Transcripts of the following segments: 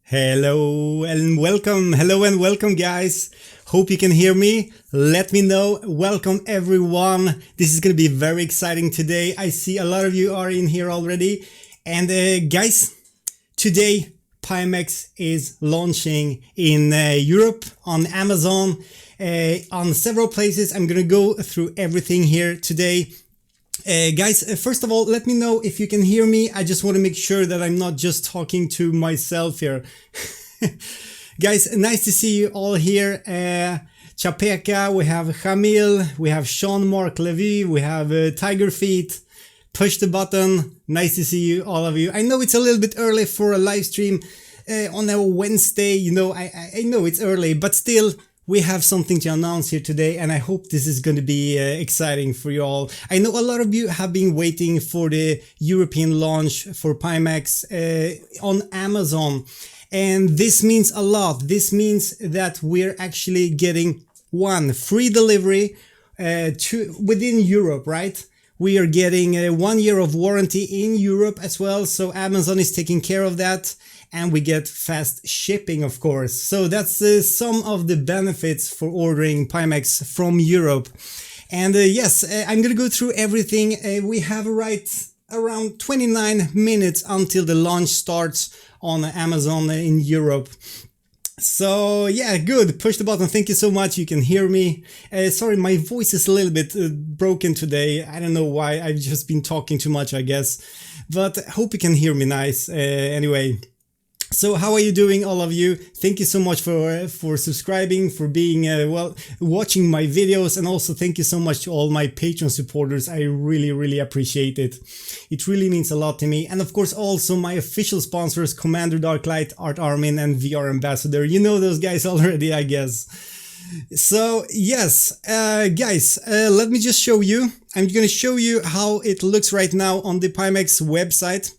Hello and welcome. Hello and welcome, guys. Hope you can hear me. Let me know. Welcome, everyone. This is going to be very exciting today. I see a lot of you are in here already. And guys, today Pimax is launching in Europe on Amazon, on several places. I'm going to go through everything here today. Guys, first of all, let me know if you can hear me. I just want to make sure that I'm not just talking to myself here. Guys, nice to see you all here. Chapeka, we have Jamil, we have Sean Mark Levy, we have Tiger Feet. Push the button. Nice to see you, all of you. I know it's a little bit early for a live stream on a Wednesday. You know, I know it's early, but still, we have something to announce here today, and I hope this is going to be exciting for you all. I know a lot of you have been waiting for the European launch for Pimax on Amazon, and this means a lot. This means that we're actually getting one free delivery within Europe, right? We are getting 1 year of warranty in Europe as well, so Amazon is taking care of that. And we get fast shipping, of course. So that's some of the benefits for ordering Pimax from Europe. And yes, I'm going to go through everything. We have around 29 minutes until the launch starts on Amazon in Europe. So yeah, good. Push the button. Thank you so much. You can hear me. Sorry, my voice is a little bit broken today. I don't know why. I've just been talking too much, I guess. But hope you can hear me nice. Anyway. So how are you doing, all of you? Thank you so much for subscribing, for being, watching my videos, and also thank you so much to all my Patreon supporters. I really appreciate it. It really means a lot to me. And of course, also my official sponsors, Commander Darklight, Art Armin, and VR Ambassador. You know those guys already, I guess. So yes, guys, let me just show you. I'm going to show you how it looks right now on the Pimax website.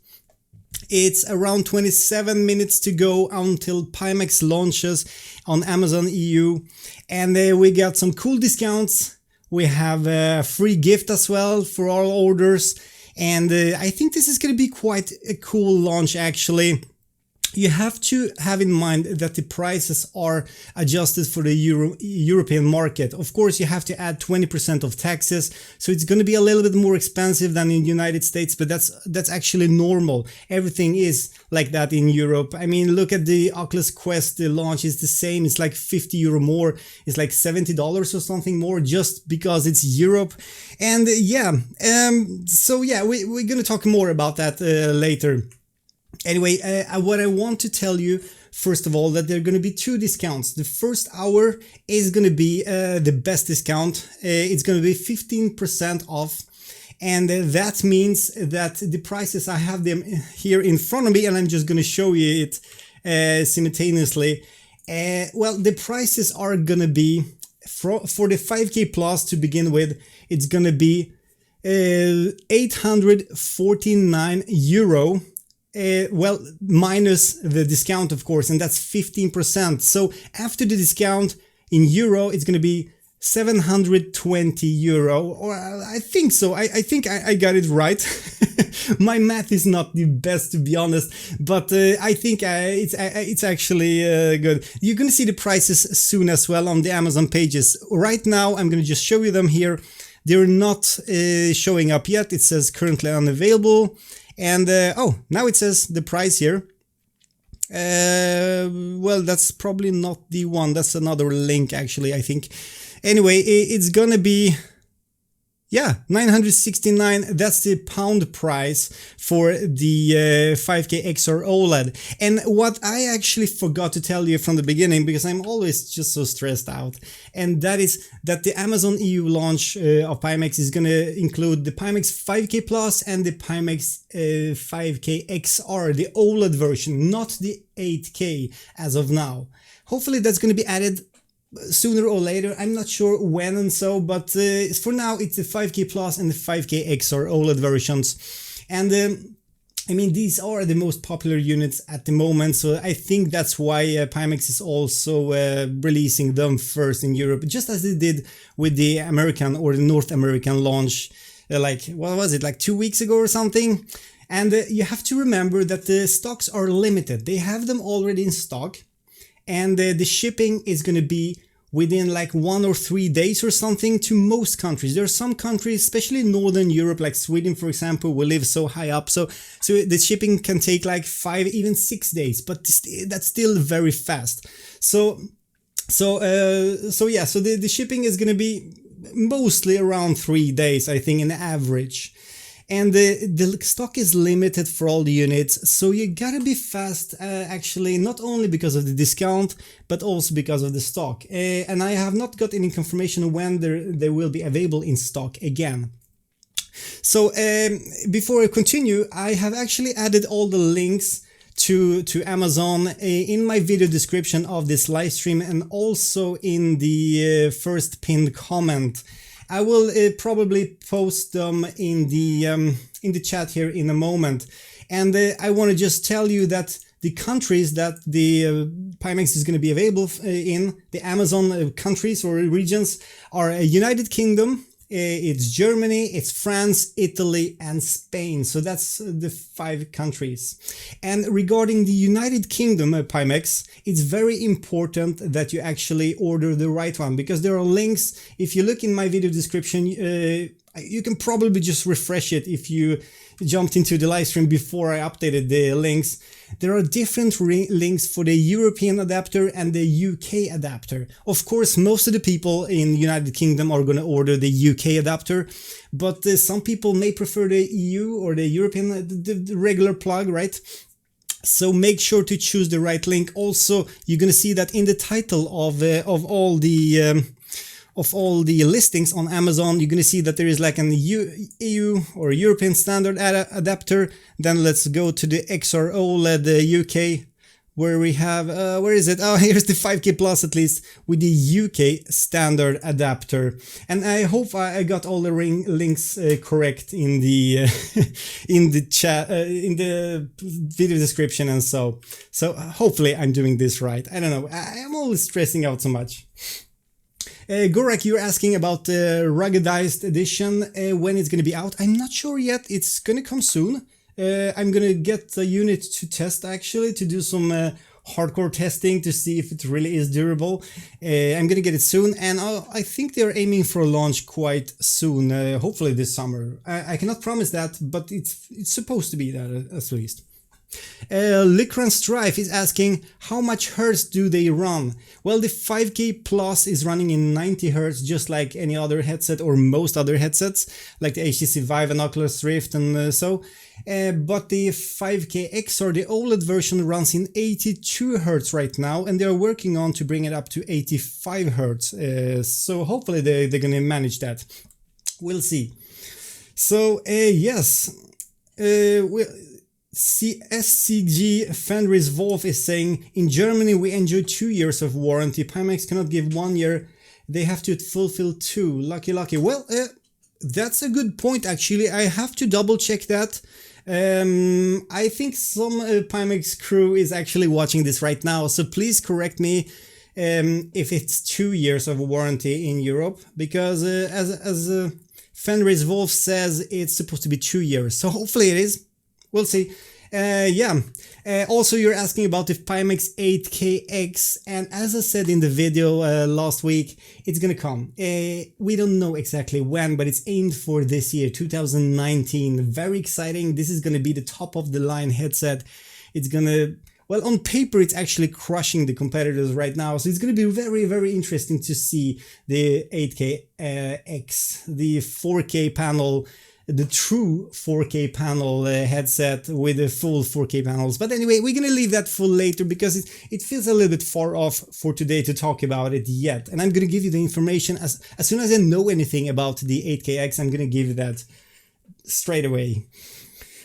It's around 27 minutes to go until Pimax launches on Amazon EU. And we got some cool discounts. We have a free gift as well for all orders. And I think this is going to be quite a cool launch, actually. You have to have in mind that the prices are adjusted for the European market. Of course, you have to add 20% of taxes, so it's going to be a little bit more expensive than in the United States, but that's actually normal. Everything is like that in Europe. I mean, look at the Oculus Quest. The launch is the same. It's like €50 more. It's like $70 or something more just because it's Europe. And yeah, so yeah, we're going to talk more about that later. Anyway, what I want to tell you, first of all, that there are going to be two discounts. The first hour is going to be the best discount. It's going to be 15% off. And that means that the prices, I have them here in front of me, and I'm just going to show you it simultaneously. Well, the prices are going to be, for the 5K Plus to begin with, it's going to be €849. Well, minus the discount, of course, and that's 15%. So after the discount in euro, it's going to be €720, or I think so. I think I got it right. My math is not the best, to be honest, but I think it's actually good. You're going to see the prices soon as well on the Amazon pages. Right now, I'm going to just show you them here. They're not showing up yet. It says currently unavailable. And, oh, now it says the price here. Well, that's probably not the one. That's another link, actually, I think. Anyway, it's gonna be, yeah, 969. That's the pound price for the 5K XR OLED. And what I actually forgot to tell you from the beginning, because I'm always just so stressed out, and that is that the Amazon EU launch of Pimax is going to include the Pimax 5K Plus and the Pimax 5K XR, the OLED version, not the 8K as of now. Hopefully that's going to be added sooner or later. I'm not sure when and so, but for now it's the 5K Plus and the 5K XR OLED versions. And I mean, these are the most popular units at the moment, so I think that's why Pimax is also releasing them first in Europe, just as they did with the American or the North American launch, like, what was it, like 2 weeks ago or something? And you have to remember that the stocks are limited. They have them already in stock, and the shipping is going to be within like 1 or 3 days or something to most countries. There are some countries, especially Northern Europe, like Sweden, for example, we live so high up. So the shipping can take like 5, even 6 days, but that's still very fast. So the shipping is going to be mostly around 3 days, I think, in average. And the stock is limited for all the units, so you gotta be fast, actually, not only because of the discount, but also because of the stock. And I have not got any confirmation when they will be available in stock again. So before I continue, I have actually added all the links to Amazon in my video description of this live stream, and also in the first pinned comment. I will probably post them in the chat here in a moment. And I want to just tell you that the countries that the Pimax is going to be available in, the Amazon countries or regions, are United Kingdom, it's Germany, it's France, Italy, and Spain. So that's the 5 countries. And regarding the United Kingdom Pimax, it's very important that you actually order the right one, because there are links. If you look in my video description, you can probably just refresh it if you jumped into the live stream before I updated the links. There are different links for the European adapter and the UK adapter. Of course, most of the people in the United Kingdom are going to order the UK adapter, but some people may prefer the EU or the European, the regular plug, right? So make sure to choose the right link. Also, you're going to see that in the title of all the listings on Amazon, you're going to see that there is like an EU or European standard adapter. Then let's go to the XR OLED UK, where we have, where is it? Oh, here's the 5K Plus, at least, with the UK standard adapter. And I hope I got all the links correct in the in the chat, in the video description, and so hopefully I'm doing this right. I don't know, I'm always stressing out so much. Gorak, you're asking about the ruggedized edition, when it's going to be out. I'm not sure yet. It's going to come soon. I'm going to get the unit to test, actually, to do some hardcore testing to see if it really is durable. I'm going to get it soon, and I think they're aiming for a launch quite soon, hopefully this summer. I cannot promise that, but it's supposed to be that, at least. Licran Strife is asking, how much hertz do they run? Well, the 5K Plus is running in 90 hertz, just like any other headset or most other headsets, like the HTC Vive and Oculus Rift and so. But the 5K XR, the OLED version, runs in 82 hertz right now, and they're working on to bring it up to 85 hertz. So hopefully they're gonna manage that. We'll see. So yes, SCG Fenris Wolf is saying, in Germany we enjoy 2 years of warranty. Pimax cannot give 1 year. They have to fulfill 2. Lucky. Well, that's a good point, actually. I have to double check that. I think some Pimax crew is actually watching this right now, so please correct me if it's 2 years of warranty in Europe, because as Fenris Wolf says, it's supposed to be 2 years. So hopefully it is. We'll see. Also, you're asking about the Pimax 8KX, and as I said in the video last week, it's gonna come. We don't know exactly when, but it's aimed for this year, 2019. Very exciting. This is gonna be the top of the line headset. It's gonna, well, on paper, it's actually crushing the competitors right now. So it's gonna be very, very interesting to see the 8KX, the 4K panel, the true 4K panel headset with the full 4K panels. But anyway, we're gonna leave that for later, because it feels a little bit far off for today to talk about it yet. And I'm gonna give you the information as soon as I know anything about the 8KX. I'm gonna give you that straight away.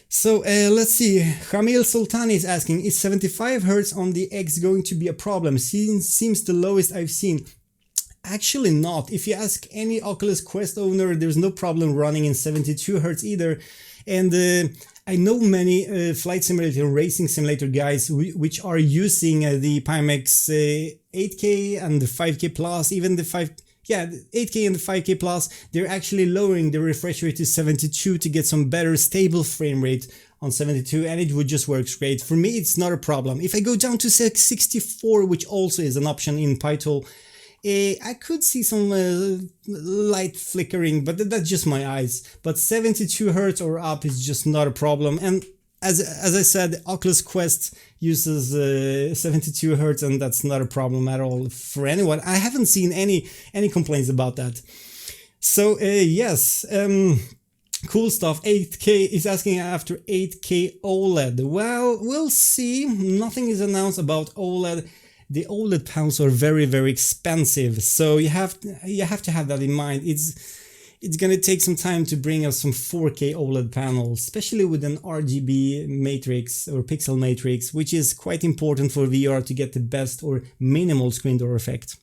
So let's see. Jamil Sultani is asking, is 75 Hz on the X going to be a problem? Seems the lowest I've seen. Actually not. If you ask any Oculus Quest owner, there's no problem running in 72 Hz either. And I know many flight simulator and racing simulator guys which are using the Pimax 8K and the 5K Plus, even the 8K and the 5K Plus. They're actually lowering the refresh rate to 72 to get some better stable frame rate on 72 and it would just work great. For me, it's not a problem. If I go down to 64, which also is an option in Python, I could see some light flickering, but that's just my eyes. But 72 Hertz or up is just not a problem. And as I said, Oculus Quest uses 72 Hertz, and that's not a problem at all for anyone. I haven't seen any complaints about that. So yes, cool stuff. 8K is asking after 8K OLED. Well, we'll see. Nothing is announced about OLED. The OLED panels are very, very expensive, so you have to have that in mind. It's gonna take some time to bring us some 4K OLED panels, especially with an RGB matrix or pixel matrix, which is quite important for VR to get the best or minimal screen door effect.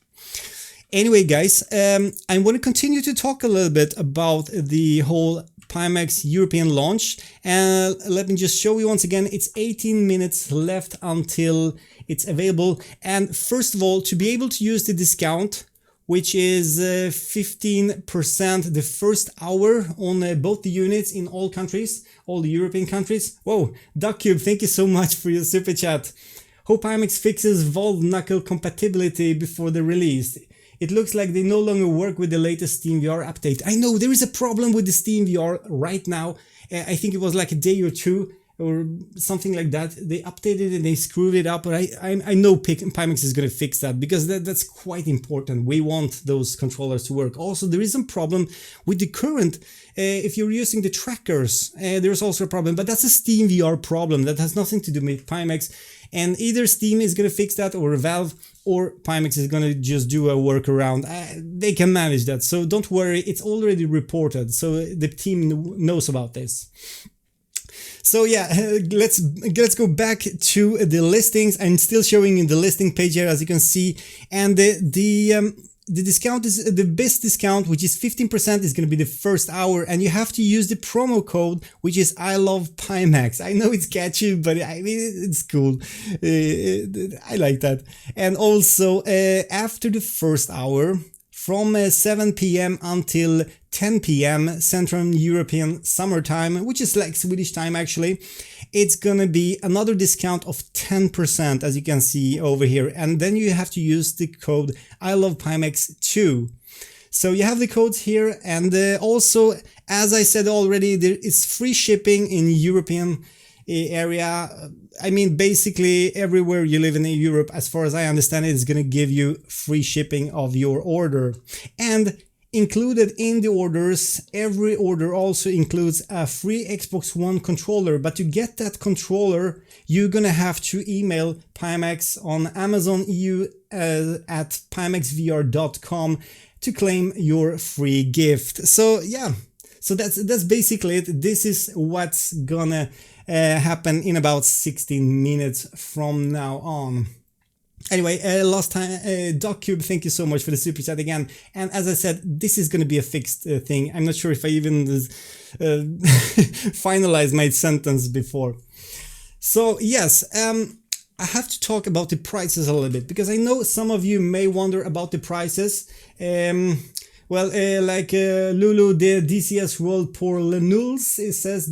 Anyway, guys, I want to continue to talk a little bit about the whole Pimax European launch, and let me just show you once again, it's 18 minutes left until it's available. And first of all, to be able to use the discount, which is 15% the first hour on both the units in all countries, all the European countries. Whoa, DuckCube, thank you so much for your super chat. Hope Pimax fixes Valve Knuckle compatibility before the release. It looks like they no longer work with the latest SteamVR update. I know there is a problem with the SteamVR right now. I think it was like a day or two or something like that. They updated it and they screwed it up, but I know Pimax is going to fix that, because that's quite important. We want those controllers to work. Also, there is some problem with the current. If you're using the trackers, there's also a problem, but that's a SteamVR problem. That has nothing to do with Pimax. And either Steam is going to fix that, or Valve, or Pimax is going to just do a workaround. They can manage that, so don't worry, it's already reported, so the team knows about this. So yeah, let's go back to the listings. I'm still showing in the listing page here, as you can see, and the discount is the best discount, which is 15%, is going to be the first hour, and you have to use the promo code, which is I love Pimax. I know it's catchy, but I mean, it's cool. I like that. And also after the first hour, from 7 p.m. until 10 p.m. Central European Summer Time, which is like Swedish time actually, it's gonna be another discount of 10%, as you can see over here. And then you have to use the code I love Pimax 2. So you have the codes here, and also, as I said already, there is free shipping in European area. I mean, basically everywhere you live in Europe, as far as I understand it, is going to give you free shipping of your order. And included in the orders, every order also includes a free Xbox One controller. But to get that controller, you're going to have to email Pimax on Amazon EU at pimaxvr.com to claim your free gift. So yeah, so that's basically it. This is what's gonna happen in about 16 minutes from now on. Anyway, last time, DuckCube, thank you so much for the super chat again. And as I said, this is going to be a fixed thing. I'm not sure if I even finalized my sentence before. So yes, I have to talk about the prices a little bit, because I know some of you may wonder about the prices. Well, like Lulu de DCS World pour Lenuls, it says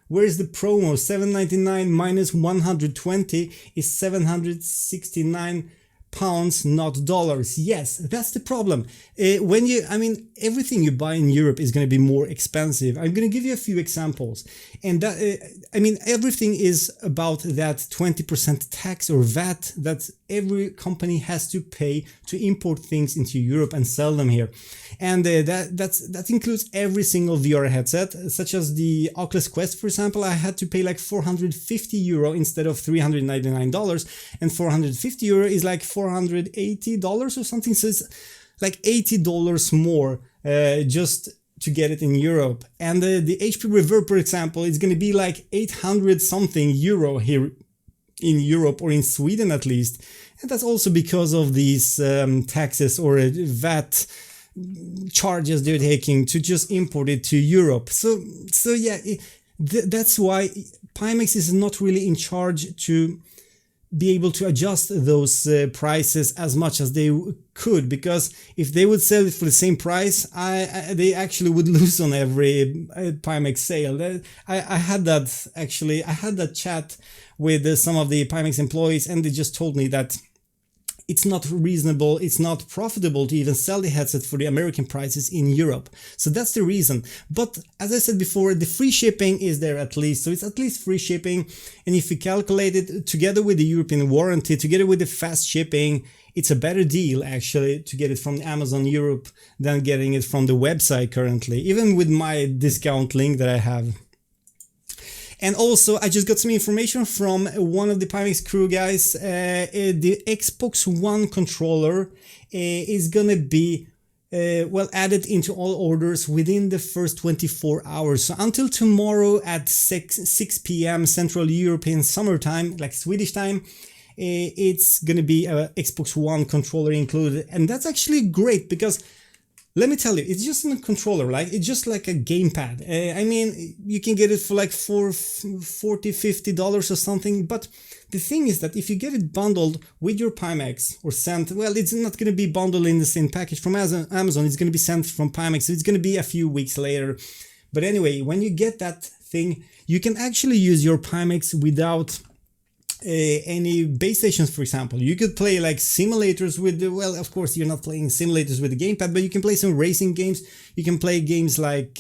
where is the promo? $7.99 minus 120 is £769, not dollars. Yes, that's the problem. I mean, everything you buy in Europe is going to be more expensive. I'm going to give you a few examples. And that, I mean, everything is about that 20% tax or VAT that every company has to pay to import things into Europe and sell them here. And that includes every single VR headset, such as the Oculus Quest, for example. I had to pay like €450 instead of $399, and €450 is like $480 or something. So it's like $80 more just to get it in Europe. And the HP Reverb, for example, is going to be like 800 something euro here in Europe, or in Sweden at least. And that's also because of these taxes or VAT charges they're taking to just import it to Europe. So yeah, that's why Pimax is not really in charge to be able to adjust those prices as much as they could, because if they would sell it for the same price, they actually would lose on every Pimax sale. I had that chat with some of the Pimax employees, and they just told me that it's not reasonable, it's not profitable to even sell the headset for the American prices in Europe. So that's the reason. But as I said before, the free shipping is there at least. So it's at least free shipping. And if you calculate it together with the European warranty, together with the fast shipping, it's a better deal actually to get it from Amazon Europe than getting it from the website currently, even with my discount link that I have. And also, I just got some information from one of the Pimax crew guys. The Xbox One controller is gonna be added into all orders within the first 24 hours. So until tomorrow at 6 p.m. Central European Summer Time, like Swedish time, it's gonna be a Xbox One controller included. And that's actually great because, let me tell you, it's just a controller, like it's just like a gamepad. I mean, you can get it for like $40-50 or something. But the thing is that if you get it bundled with your Pimax or sent, well, it's not going to be bundled in the same package from Amazon. It's going to be sent from Pimax. So it's going to be a few weeks later. But anyway, when you get that thing, you can actually use your Pimax without any base stations, for example. You could play like simulators with the, well, of course you're not playing simulators with the gamepad, but you can play some racing games. You can play games like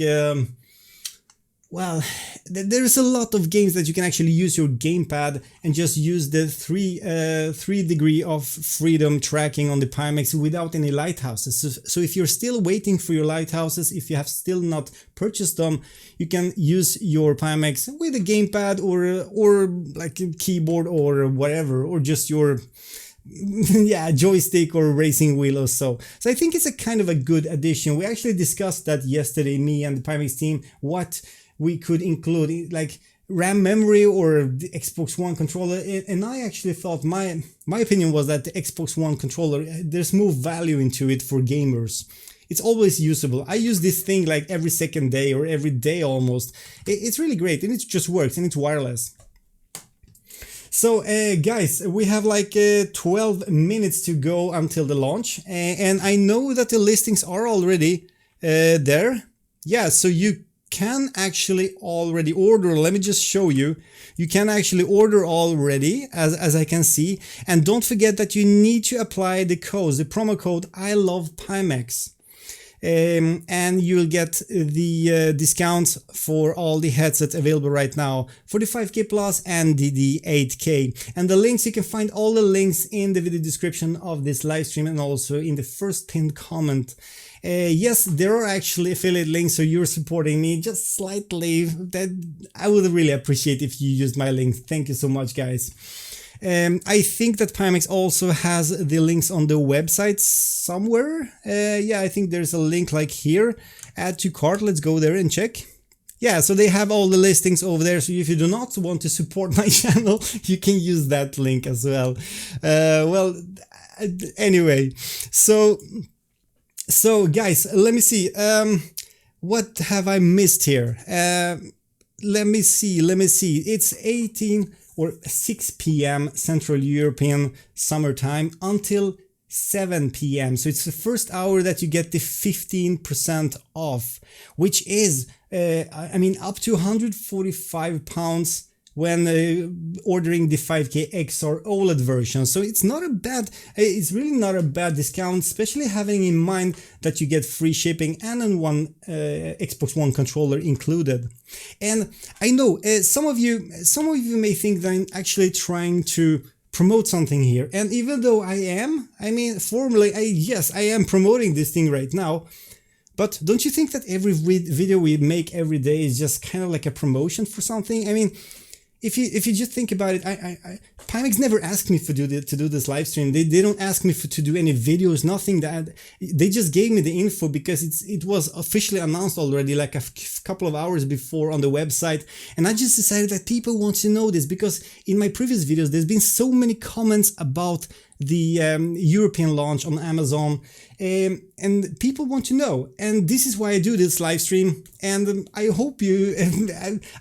well, there's a lot of games that you can actually use your gamepad and just use the 3 degree of freedom tracking on the Pimax without any lighthouses. So if you're still waiting for your lighthouses, if you have still not purchased them, you can use your Pimax with a gamepad or like a keyboard or whatever, or just your joystick or racing wheel or so. So I think it's a kind of a good addition. We actually discussed that yesterday, me and the Pimax team, what we could include, like RAM memory or the Xbox One controller. And I actually thought, my opinion was that the Xbox One controller, there's more value into it for gamers. It's always usable. I use this thing like every second day or every day almost. It's really great, and it just works, and it's wireless. So guys, we have like 12 minutes to go until the launch, and I know that the listings are already there. Yeah, so you can actually already order. Let me just show you. You can actually order already, as I can see. And don't forget that you need to apply the code, the promo code I love Pimax. And you'll get the discounts for all the headsets available right now for the 5K Plus and the 8K. And the links, you can find all the links in the video description of this live stream and also in the first pinned comment. Yes, there are actually affiliate links, so you're supporting me just slightly. That I would really appreciate if you used my links. Thank you so much, guys. I think that Pimax also has the links on the website somewhere. Yeah, I think there's a link like here. Add to cart. Let's go there and check. Yeah, so they have all the listings over there. So if you do not want to support my channel, you can use that link as well. Well, anyway, so guys, let me see. What have I missed here? Let me see. It's 18 or 6 p.m. Central European Summer Time until 7 p.m. So it's the first hour that you get the 15% off, which is, I mean, up to £145 when ordering the 5K XR OLED version. So it's really not a bad discount, especially having in mind that you get free shipping and then one Xbox One controller included. And I know some of you may think that I'm actually trying to promote something here. And even though I am, I mean, formally, yes, I am promoting this thing right now. But don't you think that every video we make every day is just kind of like a promotion for something? I mean, if you just think about it, Pimax never asked me to do this live stream. They don't ask me to do any videos, nothing. That they just gave me the info because it was officially announced already like a couple of hours before on the website. And I just decided that people want to know this because in my previous videos, there's been so many comments about the European launch on Amazon, and people want to know, and this is why I do this live stream, and I hope you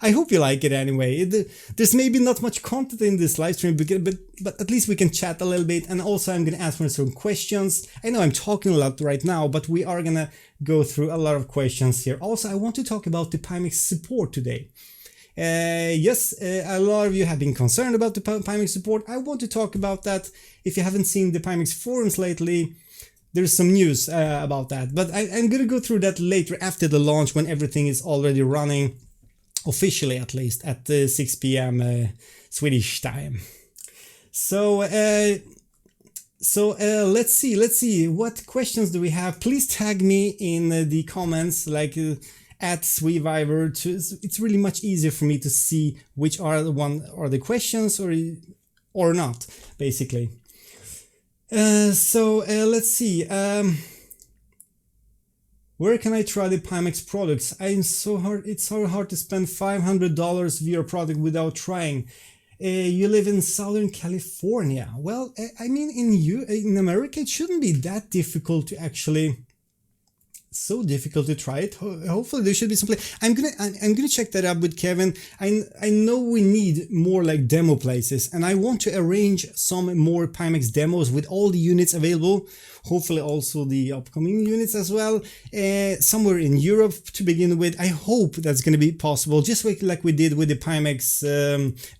I hope you like it anyway. There's maybe not much content in this live stream, but at least we can chat a little bit, and also I'm gonna answer some questions. I know I'm talking a lot right now, but we are gonna go through a lot of questions here. Also, I want to talk about the Pimax support today. Yes, a lot of you have been concerned about the Pimax support. I want to talk about that. If you haven't seen the Pimax forums lately, there's some news about that. But I'm going to go through that later after the launch, when everything is already running, officially at least, at 6 p.m. Swedish time. So let's see. What questions do we have? Please tag me in the comments, like at Sweviver. It's really much easier for me to see which are the questions or not, basically. Let's see. Where can I try the Pimax products? It's so hard to spend $500 VR product without trying. You live in Southern California. Well, I mean, in America, it shouldn't be that difficult to actually. So difficult to try it. Hopefully there should be some play. I'm gonna check that up with Kevin. I know we need more like demo places, and I want to arrange some more Pimax demos with all the units available. Hopefully also the upcoming units as well. Somewhere in Europe to begin with. I hope that's gonna be possible. Just like we did with the Pimax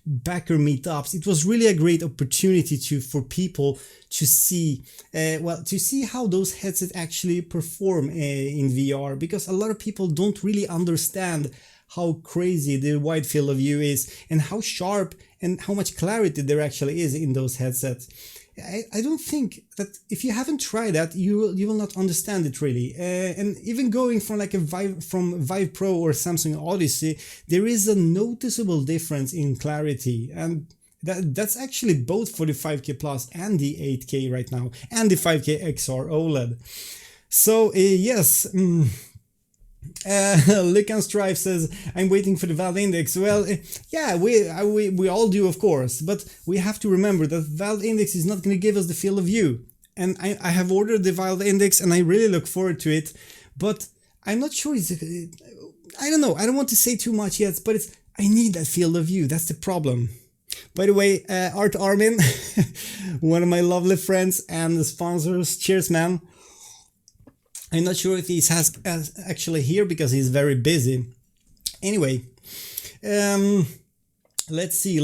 backer meetups. It was really a great opportunity for people to see how those headsets actually perform in VR, because a lot of people don't really understand how crazy the wide field of view is and how sharp and how much clarity there actually is in those headsets. I don't think that if you haven't tried that, you will not understand it really. And even going from like from Vive Pro or Samsung Odyssey, there is a noticeable difference in clarity, and that's actually both for the 5K Plus and the 8K right now, and the 5K XR OLED. So yes, Lycan Strife says, I'm waiting for the Valve Index. Well, yeah, we all do, of course, but we have to remember that Valve Index is not going to give us the field of view. And I have ordered the Valve Index, and I really look forward to it, but I'm not sure I don't know, I don't want to say too much yet, but I need that field of view. That's the problem. By the way, Art Armin, one of my lovely friends and the sponsors, cheers, man. I'm not sure if he's actually here because he's very busy. Anyway, let's see.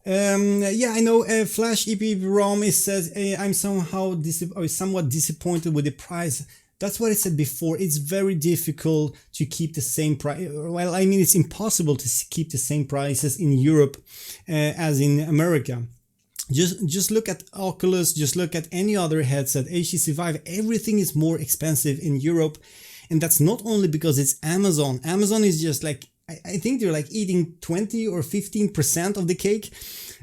Yeah, I know Flash EPP-ROM says I'm somewhat disappointed with the price. That's what I said before. It's very difficult to keep the same price. Well, I mean, it's impossible to keep the same prices in Europe as in America. Just look at Oculus, just look at any other headset, HTC Vive, everything is more expensive in Europe. And that's not only because it's Amazon. Amazon is just like, I think they're like eating 20 or 15% of the cake.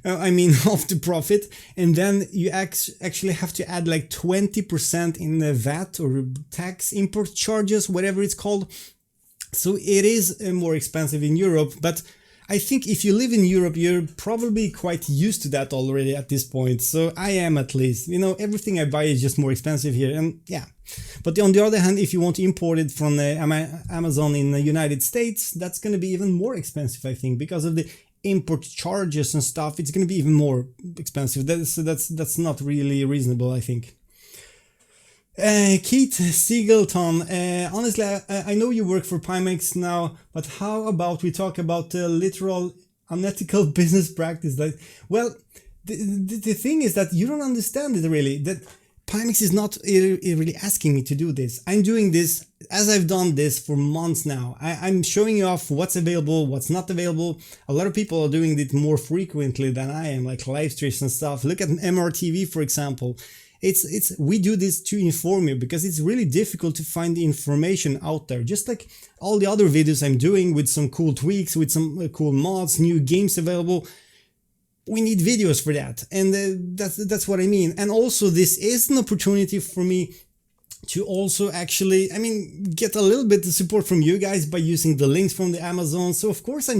Of the profit. And then you actually have to add like 20% in the VAT or tax import charges, whatever it's called. So it is more expensive in Europe, but I think if you live in Europe, you're probably quite used to that already at this point. So I am, at least. Everything I buy is just more expensive here, and yeah. But on the other hand, if you want to import it from Amazon in the United States, that's going to be even more expensive, I think, because of the import charges and stuff. It's going to be even more expensive. That's not really reasonable, I think. Keith Singleton, honestly, I know you work for Pimax now, but how about we talk about literal unethical business practice? Well, the thing is that you don't understand it really, that Pimax is not really asking me to do this. I'm doing this as I've done this for months now. I'm showing you off what's available, what's not available. A lot of people are doing it more frequently than I am, like live streams and stuff. Look at MRTV, for example. We do this to inform you because it's really difficult to find the information out there. Just like all the other videos I'm doing with some cool tweaks, with some cool mods, new games available. We need videos for that, and that's what I mean. And also, this is an opportunity for me to also actually, get a little bit of support from you guys by using the links from the Amazon. So of course I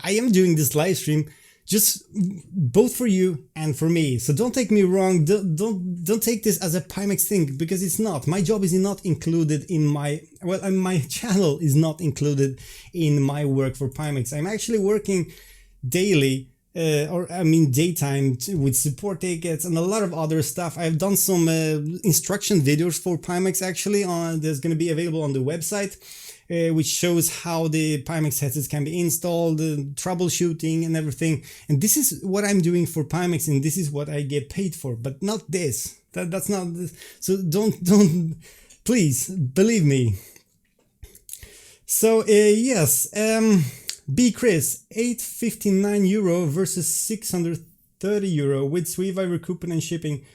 am doing this live stream just both for you and for me. So don't take me wrong. Don't take this as a Pimax thing, because it's not. My job is not included in my, well, my channel is not included in my work for Pimax. I'm actually working daily, daytime with support tickets and a lot of other stuff. I've done some instruction videos for Pimax actually. There's going to be available on the website. Which shows how the Pimax headsets can be installed, troubleshooting and everything. And this is what I'm doing for Pimax, and this is what I get paid for, but not this. That's not this. So don't, please believe me. So yes, B Chris, €859 versus €630 with Sweeviver coupon and shipping.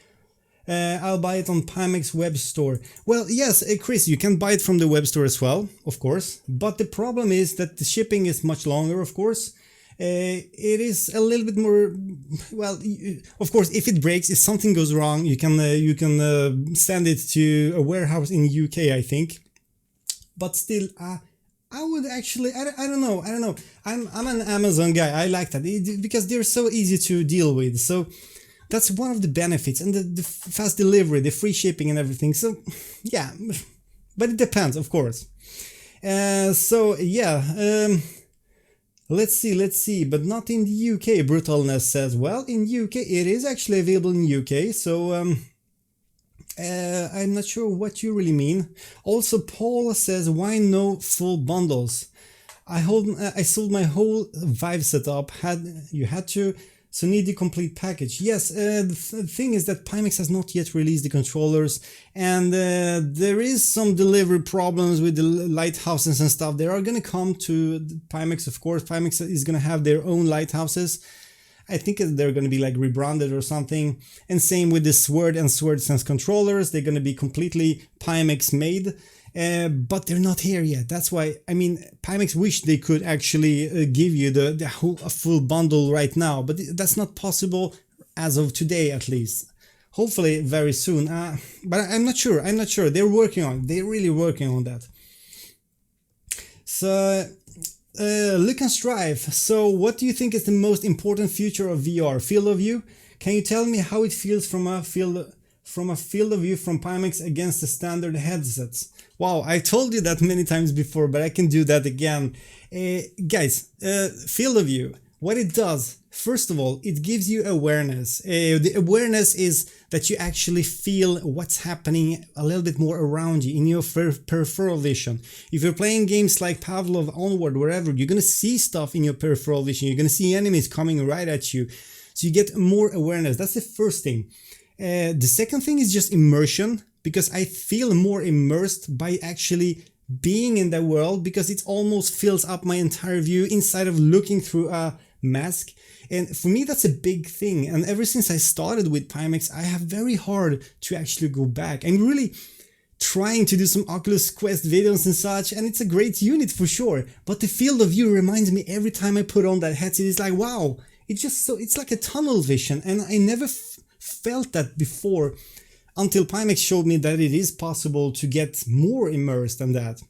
I'll buy it on Pimax web store. Well, yes, Chris, you can buy it from the web store as well, of course. But the problem is that the shipping is much longer, of course. It is a little bit more, well, of course, if it breaks, if something goes wrong, you can send it to a warehouse in UK, I think. But still, I would actually, I don't know. I'm an Amazon guy. I like that because they're so easy to deal with. So that's one of the benefits, and the fast delivery, the free shipping and everything. So yeah, but it depends, of course. So yeah, let's see, but not in the UK. Brutalness says, well, in UK it is actually available in UK. So I'm not sure what you really mean. Also, Paul says, why no full bundles? I sold my whole Vive setup. You had to. So need the complete package. Yes, the thing is that Pimax has not yet released the controllers, and there is some delivery problems with the lighthouses and stuff. They are going to come to Pimax, of course. Pimax is going to have their own lighthouses. I think they're going to be like rebranded or something. And same with the Sword and Sword Sense controllers. They're going to be completely Pimax made. But they're not here yet. That's why, I mean, Pimax wish they could actually give you a full bundle right now, but that's not possible as of today, at least. Hopefully very soon. But I'm not sure. They're working on it. They're really working on that. So, Look and Strive. So what do you think is the most important feature of VR? Field of view? Can you tell me how it feels from a field of view from Pimax against the standard headsets? Wow, I told you that many times before, but I can do that again. Guys, field of view, what it does, first of all, it gives you awareness. The awareness is that you actually feel what's happening a little bit more around you in your peripheral vision. If you're playing games like Pavlov, Onward, wherever, you're going to see stuff in your peripheral vision. You're going to see enemies coming right at you. So you get more awareness. That's the first thing. The second thing is just immersion, because I feel more immersed by actually being in the world, because it almost fills up my entire view instead of looking through a mask. And for me, that's a big thing. And ever since I started with Pimax, I have very hard to actually go back. I'm really trying to do some Oculus Quest videos and such, and it's a great unit for sure. But the field of view reminds me every time I put on that headset, it's like, wow, it's like a tunnel vision. And I never felt that before, until Pimax showed me that it is possible to get more immersed than that.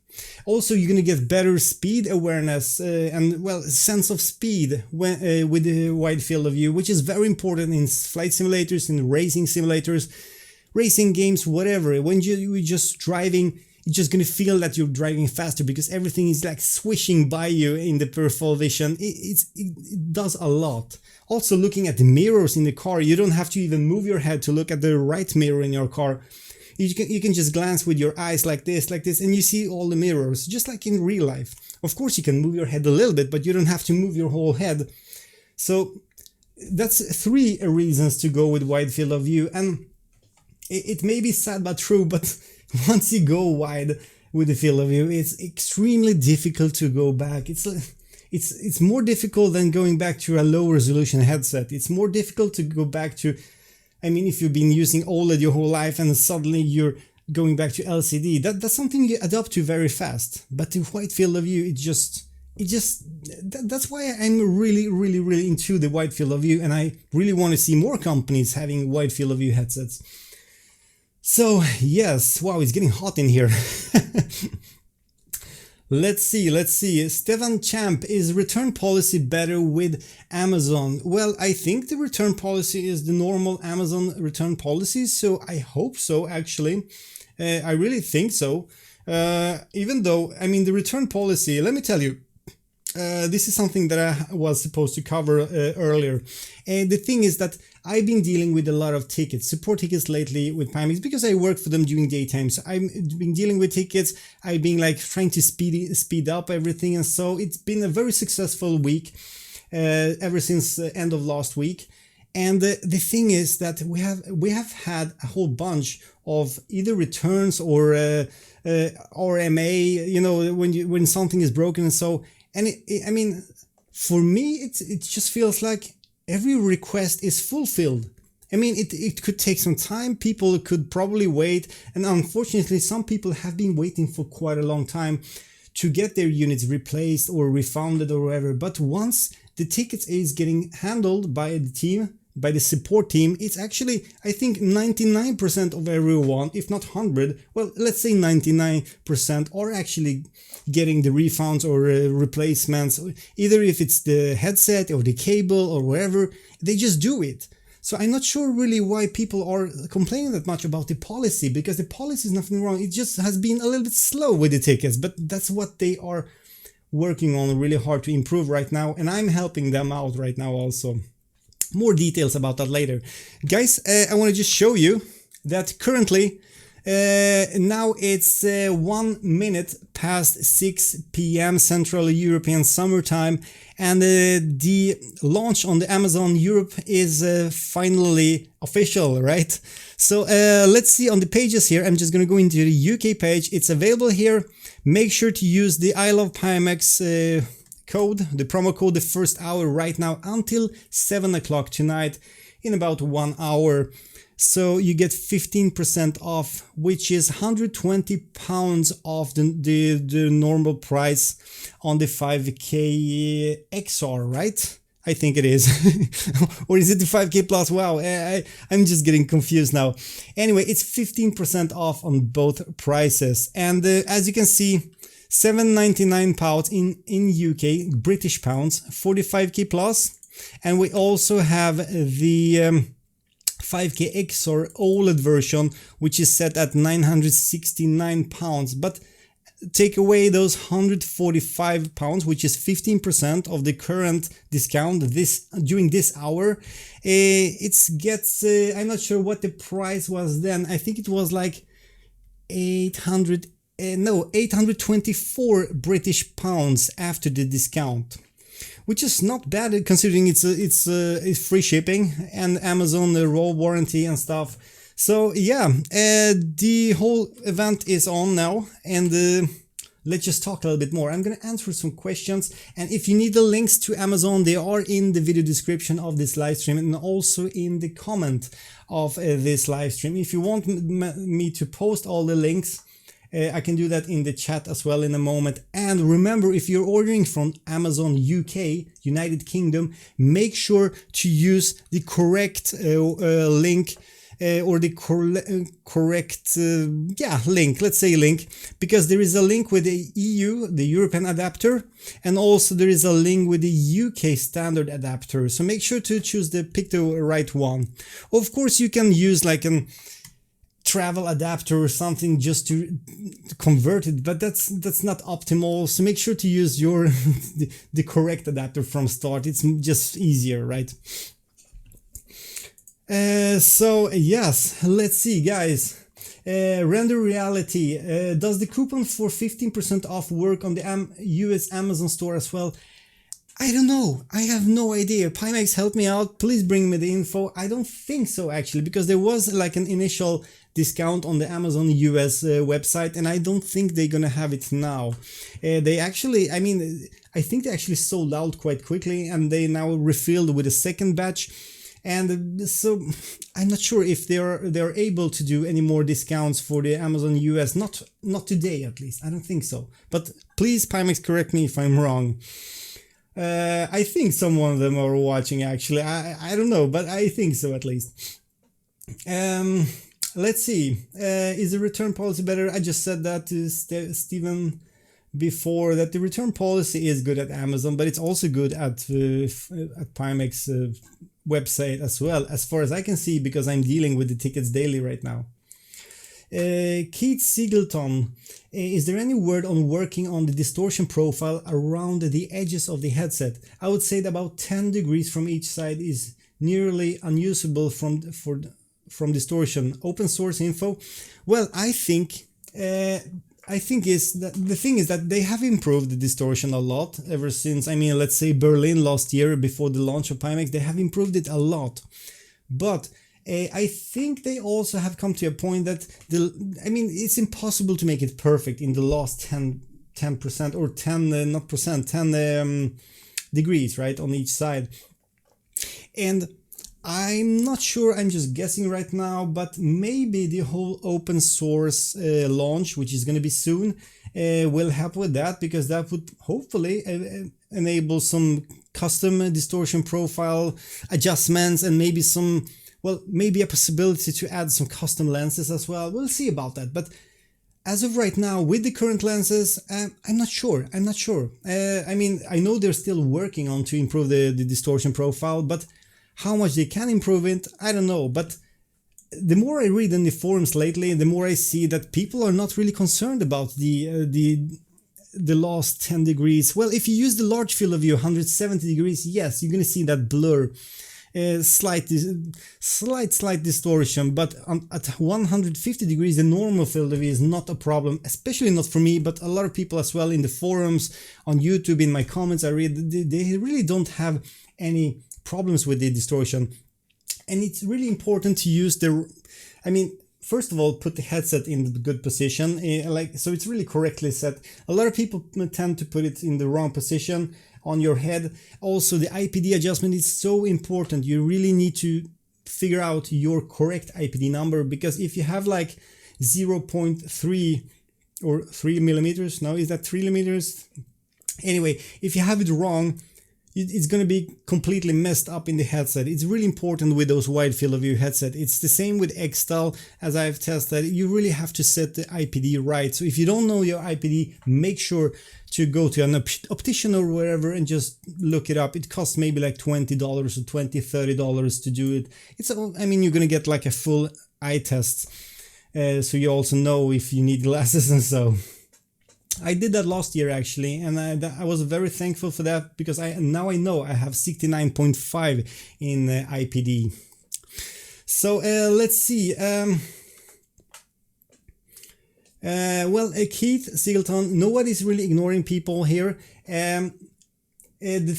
Also, you're going to get better speed awareness and, well, sense of speed with the wide field of view, which is very important in flight simulators, in racing simulators, racing games, whatever. When you're just driving, you're just going to feel that you're driving faster because everything is like swishing by you in the peripheral vision. It does a lot. Also, looking at the mirrors in the car, you don't have to even move your head to look at the right mirror in your car. You can just glance with your eyes like this, and you see all the mirrors, just like in real life. Of course, you can move your head a little bit, but you don't have to move your whole head. So that's 3 reasons to go with wide field of view. And it may be sad but true, but once you go wide with the field of view, it's extremely difficult to go back. It's more difficult than going back to a low resolution headset. It's more difficult to go back to, I mean, if you've been using OLED your whole life and suddenly you're going back to LCD, that's something you adapt to very fast. But the wide field of view, that's why I'm really into the wide field of view, and I really want to see more companies having wide field of view headsets. So yes, wow, it's getting hot in here. Let's see. Stefan Champ, is return policy better with Amazon? Well, I think the return policy is the normal Amazon return policy, so I hope so, actually. I really think so. Even though, I mean, the return policy, let me tell you, this is something that I was supposed to cover earlier. And the thing is that I've been dealing with a lot of tickets, support tickets lately with Pimax, because I work for them during daytime. So I've been dealing with tickets. I've been like trying to speed up everything. And so it's been a very successful week ever since the end of last week. And the thing is that we have had a whole bunch of either returns or RMA, you know, when something is broken. And so, and I mean, for me, it just feels like every request is fulfilled. I mean, it could take some time. People could probably wait. And unfortunately, some people have been waiting for quite a long time to get their units replaced or refunded or whatever. But once the tickets is getting handled by the team, by the support team, it's actually, I think 99% of everyone, if not 100, well, let's say 99% are actually getting the refunds or replacements, either if it's the headset or the cable or wherever, they just do it. So I'm not sure really why people are complaining that much about the policy, because the policy is nothing wrong. It just has been a little bit slow with the tickets, but that's what they are working on really hard to improve right now. And I'm helping them out right now also. More details about that later. Guys, I want to just show you that currently, now it's 1 minute past 6 p.m. Central European summertime, and the launch on the Amazon Europe is finally official, right? So let's see on the pages here. I'm just going to go into the UK page. It's available here. Make sure to use the I Love Pimax code, the promo code, the first hour right now until 7 o'clock tonight, in about 1 hour. So you get 15% off, which is £120 off the normal price on the 5K XR, right? I think it is. Or is it the 5K Plus? Wow, I'm just getting confused now. Anyway, it's 15% off on both prices. And as you can see, £7.99 in UK, British pounds, 45K Plus. And we also have the 5K XR OLED version, which is set at £969. But take away those £145, which is 15% of the current discount during this hour. It gets, I'm not sure what the price was then. I think it was like 824 British pounds after the discount, which is not bad considering it's free shipping and Amazon raw warranty and stuff. So yeah, the whole event is on now, and let's just talk a little bit more. I'm gonna answer some questions, and if you need the links to Amazon, they are in the video description of this live stream and also in the comment of this live stream. If you want me to post all the links, I can do that in the chat as well in a moment. And remember, if you're ordering from Amazon UK, United Kingdom, make sure to use the correct link or the correct link, let's say link, because there is a link with the EU, the European adapter, and also there is a link with the UK standard adapter. So make sure to pick the right one. Of course, you can use like an travel adapter or something just to convert it, but that's not optimal. So make sure to use your the correct adapter from start. It's just easier, right? So yes, let's see, guys. Render Reality, does the coupon for 15% off work on the US Amazon store as well? I don't know. I have no idea. Pimax, help me out. Please bring me the info. I don't think so, actually, because there was like an initial discount on the Amazon US website, and I don't think they're gonna have it now. They actually, I mean, I think they actually sold out quite quickly, and they now refilled with a second batch. And so I'm not sure if they're able to do any more discounts for the Amazon US. Not today, at least. I don't think so. But please, Pimax, correct me if I'm wrong. I think some of them are watching, actually. I don't know, but I think so at least. Let's see. Is the return policy better? I just said that to Stephen before that the return policy is good at Amazon, but it's also good at Pimax website as well, as far as I can see, because I'm dealing with the tickets daily right now. Keith Singleton, is there any word on working on the distortion profile around the edges of the headset? I would say that about 10 degrees from each side is nearly unusable from distortion. Open source info. Well, I think is that the thing is that they have improved the distortion a lot ever since, I mean, let's say Berlin last year before the launch of Pimax. They have improved it a lot, but I think they also have come to a point that it's impossible to make it perfect in the last 10% or 10 not percent 10 degrees, right, on each side. And I'm not sure, I'm just guessing right now, but maybe the whole open source launch, which is going to be soon, will help with that, because that would hopefully enable some custom distortion profile adjustments, and maybe maybe a possibility to add some custom lenses as well. We'll see about that. But as of right now, with the current lenses, I'm not sure. I mean, I know they're still working on to improve the distortion profile, but how much they can improve it, I don't know. But the more I read in the forums lately, the more I see that people are not really concerned about the last 10 degrees. Well, if you use the large field of view, 170 degrees, yes, you're going to see that blur. Slight distortion, but at 150 degrees the normal field of view is not a problem, especially not for me, but a lot of people as well in the forums, on YouTube, in my comments I read, they really don't have any problems with the distortion. And it's really important to use first of all, put the headset in the good position, so it's really correctly set. A lot of people tend to put it in the wrong position on your head. Also, the IPD adjustment is so important. You really need to figure out your correct IPD number, because if you have like 0.3 or 3 millimeters, now is that 3 millimeters? Anyway, if you have it wrong, it's going to be completely messed up in the headset. It's really important with those wide field of view headset. It's the same with X-Style, as I've tested. You really have to set the IPD right. So if you don't know your IPD, make sure to go to an optician or wherever and just look it up. It costs maybe like $20 or $30 to do it. You're going to get like a full eye test. So you also know if you need glasses and so. I did that last year actually, and I was very thankful for that, because now I know I have 69.5 in IPD. So let's see. Keith Singleton, nobody's really ignoring people here. The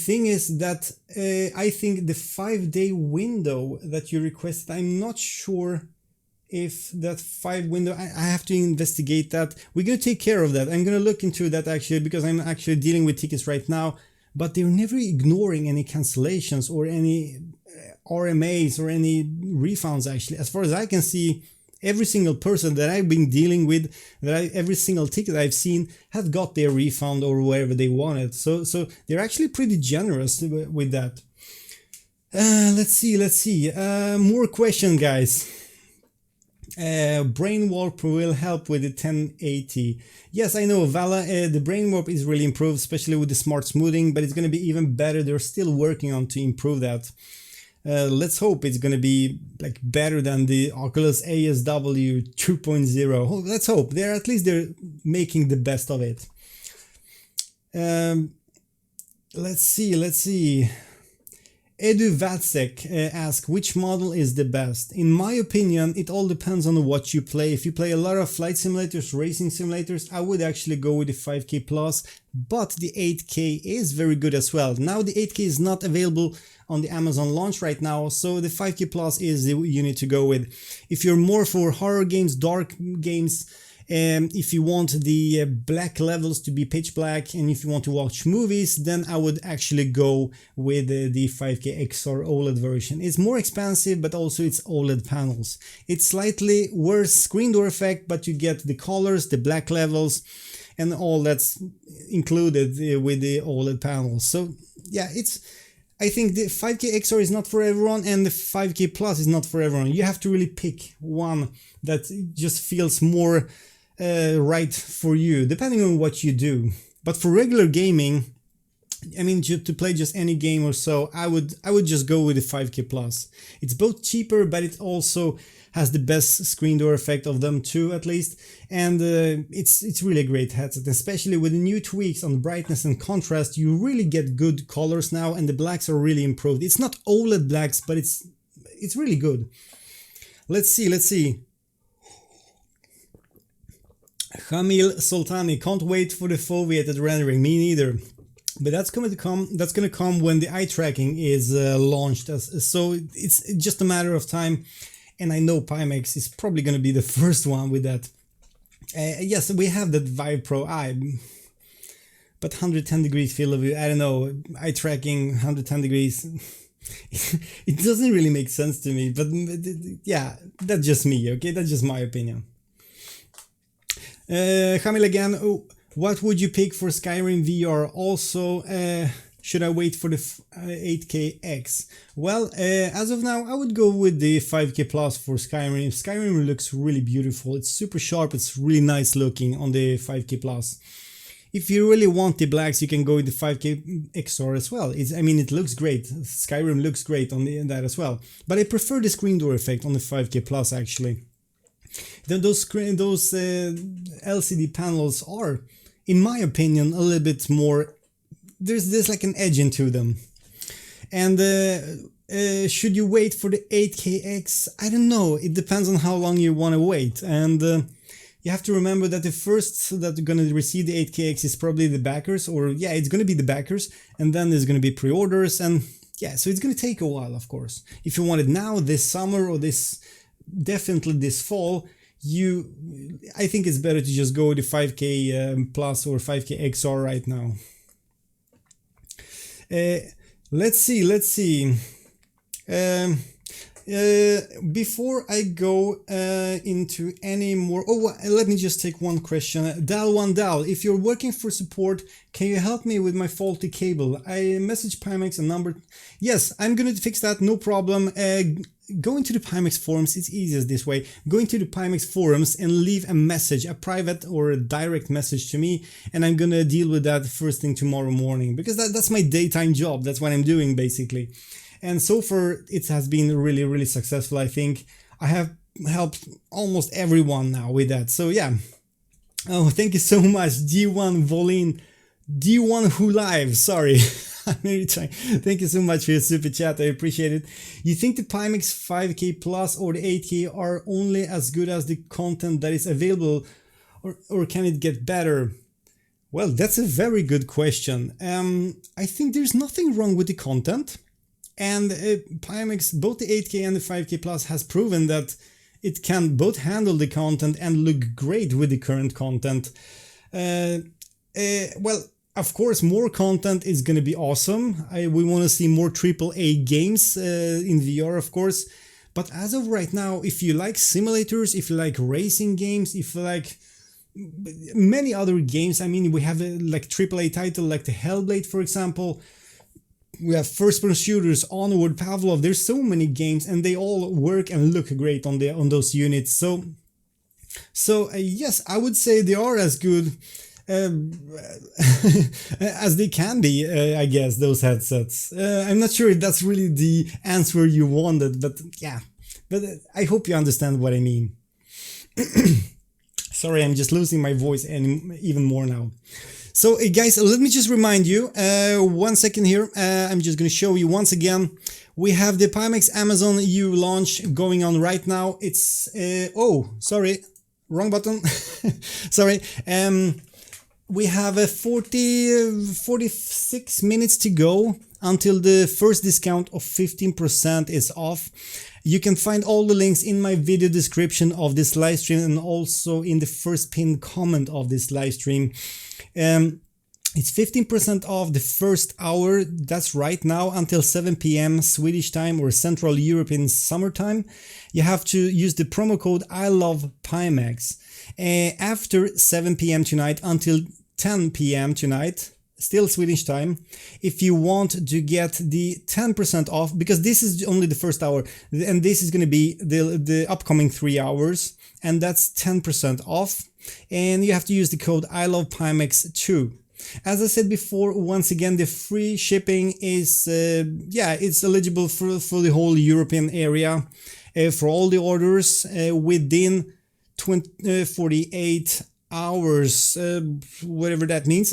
thing is that I think the 5-day window that you requested, I'm not sure if that 5 window, I have to investigate that. We're going to take care of that. I'm going to look into that actually, because I'm actually dealing with tickets right now, but they're never ignoring any cancellations or any RMAs or any refunds actually. As far as I can see, every single person that I've been dealing with, every single ticket I've seen has got their refund or wherever they wanted. So they're actually pretty generous with that. Let's see. More questions, guys. Brain warp will help with the 1080. Yes, I know, Vala, the brain warp is really improved, especially with the smart smoothing, but it's going to be even better. They're still working on to improve that. Let's hope it's going to be like better than the Oculus ASW 2.0. Let's hope. They're making the best of it. Let's see. Edu Vatsek asks, which model is the best? In my opinion, it all depends on what you play. If you play a lot of flight simulators, racing simulators, I would actually go with the 5K Plus, but the 8K is very good as well. Now the 8K is not available on the Amazon launch right now, so the 5K Plus is the unit to go with. If you're more for horror games, dark games, if you want the black levels to be pitch black, and if you want to watch movies, then I would actually go with the 5K XR OLED version. It's more expensive, but also it's OLED panels. It's slightly worse screen door effect, but you get the colors, the black levels, and all that's included with the OLED panels. So yeah, I think the 5K XR is not for everyone, and the 5K Plus is not for everyone. You have to really pick one that just feels more right for you, depending on what you do. But for regular gaming, I mean, to play just any game or so, I would just go with the 5K Plus. It's both cheaper, but it also has the best screen door effect of them too, at least. And it's really a great headset, especially with the new tweaks on brightness and contrast. You really get good colors now, and the blacks are really improved. It's not OLED blacks, but it's really good. Let's see. Hamil Soltani, can't wait for the foveated rendering. Me neither. But that's going to come when the eye tracking is launched. So it's just a matter of time. And I know Pimax is probably going to be the first one with that. Yes, we have that Vive Pro eye. But 110 degrees field of view, I don't know. Eye tracking 110 degrees. It doesn't really make sense to me. But yeah, that's just me, okay? That's just my opinion. Hamil again. Oh, what would you pick for Skyrim VR? Also, should I wait for the 8KX? Well, as of now, I would go with the 5K Plus for Skyrim. Skyrim looks really beautiful. It's super sharp. It's really nice looking on the 5K Plus. If you really want the blacks, you can go with the 5K XR as well. I mean, it looks great. Skyrim looks great on that as well. But I prefer the screen door effect on the 5K Plus actually. Then those LCD panels are, in my opinion, a little bit more. There's like an edge into them. And should you wait for the 8KX? I don't know. It depends on how long you want to wait. And you have to remember that the first that are going to receive the 8KX is probably the backers, or yeah, it's going to be the backers, and then there's going to be pre-orders, and yeah, so it's going to take a while, of course. If you want it now, this summer, or definitely this fall, I think it's better to just go with the 5K Plus or 5K XR right now. Let's see. Before I go into any more, let me just take one question. Dal, if you're working for support, can you help me with my faulty cable? I messaged Pimax a number. Yes, I'm gonna fix that, no problem. Go into the Pimax forums, it's easiest this way. Go into the Pimax forums and leave a message, a private or a direct message to me, and I'm gonna deal with that first thing tomorrow morning, because that's my daytime job. That's what I'm doing basically. And so far it has been really, really successful. I think I have helped almost everyone now with that. So yeah. Oh, thank you so much, D1 Volin, D1 Who Live, sorry. I'm really trying. Thank you so much for your super chat, I appreciate it. You think the Pimax 5K Plus or the 8K are only as good as the content that is available, or can it get better? Well, that's a very good question. I think there's nothing wrong with the content. And Pimax, both the 8K and the 5K Plus, has proven that it can both handle the content and look great with the current content. Well, of course, more content is going to be awesome. We want to see more AAA games in VR, of course. But as of right now, if you like simulators, if you like racing games, if you like many other games, I mean, we have like AAA title like the Hellblade, for example. We have first-person shooters, Onward, Pavlov. There's so many games, and they all work and look great on those units. So yes, I would say they are as good as they can be. I guess those headsets. I'm not sure if that's really the answer you wanted, but yeah. But I hope you understand what I mean. Sorry, I'm just losing my voice and even more now. So guys, let me just remind you, 1 second here, I'm just going to show you once again, we have the Pimax Amazon EU launch going on right now. It's, oh, sorry, wrong button, sorry, we have 46 minutes to go until the first discount of 15% is off. You can find all the links in my video description of this live stream and also in the first pinned comment of this live stream. It's 15% off the first hour, that's right now, until 7 p.m. Swedish time or Central European summertime. You have to use the promo code I love Pimax. After 7 p.m. tonight until 10 p.m. tonight, still Swedish time. If you want to get the 10% off, because this is only the first hour, and this is going to be the upcoming 3 hours, and that's 10% off. And you have to use the code I love Pimax2. As I said before, once again, the free shipping is, it's eligible for the whole European area for all the orders within 48 hours, whatever that means.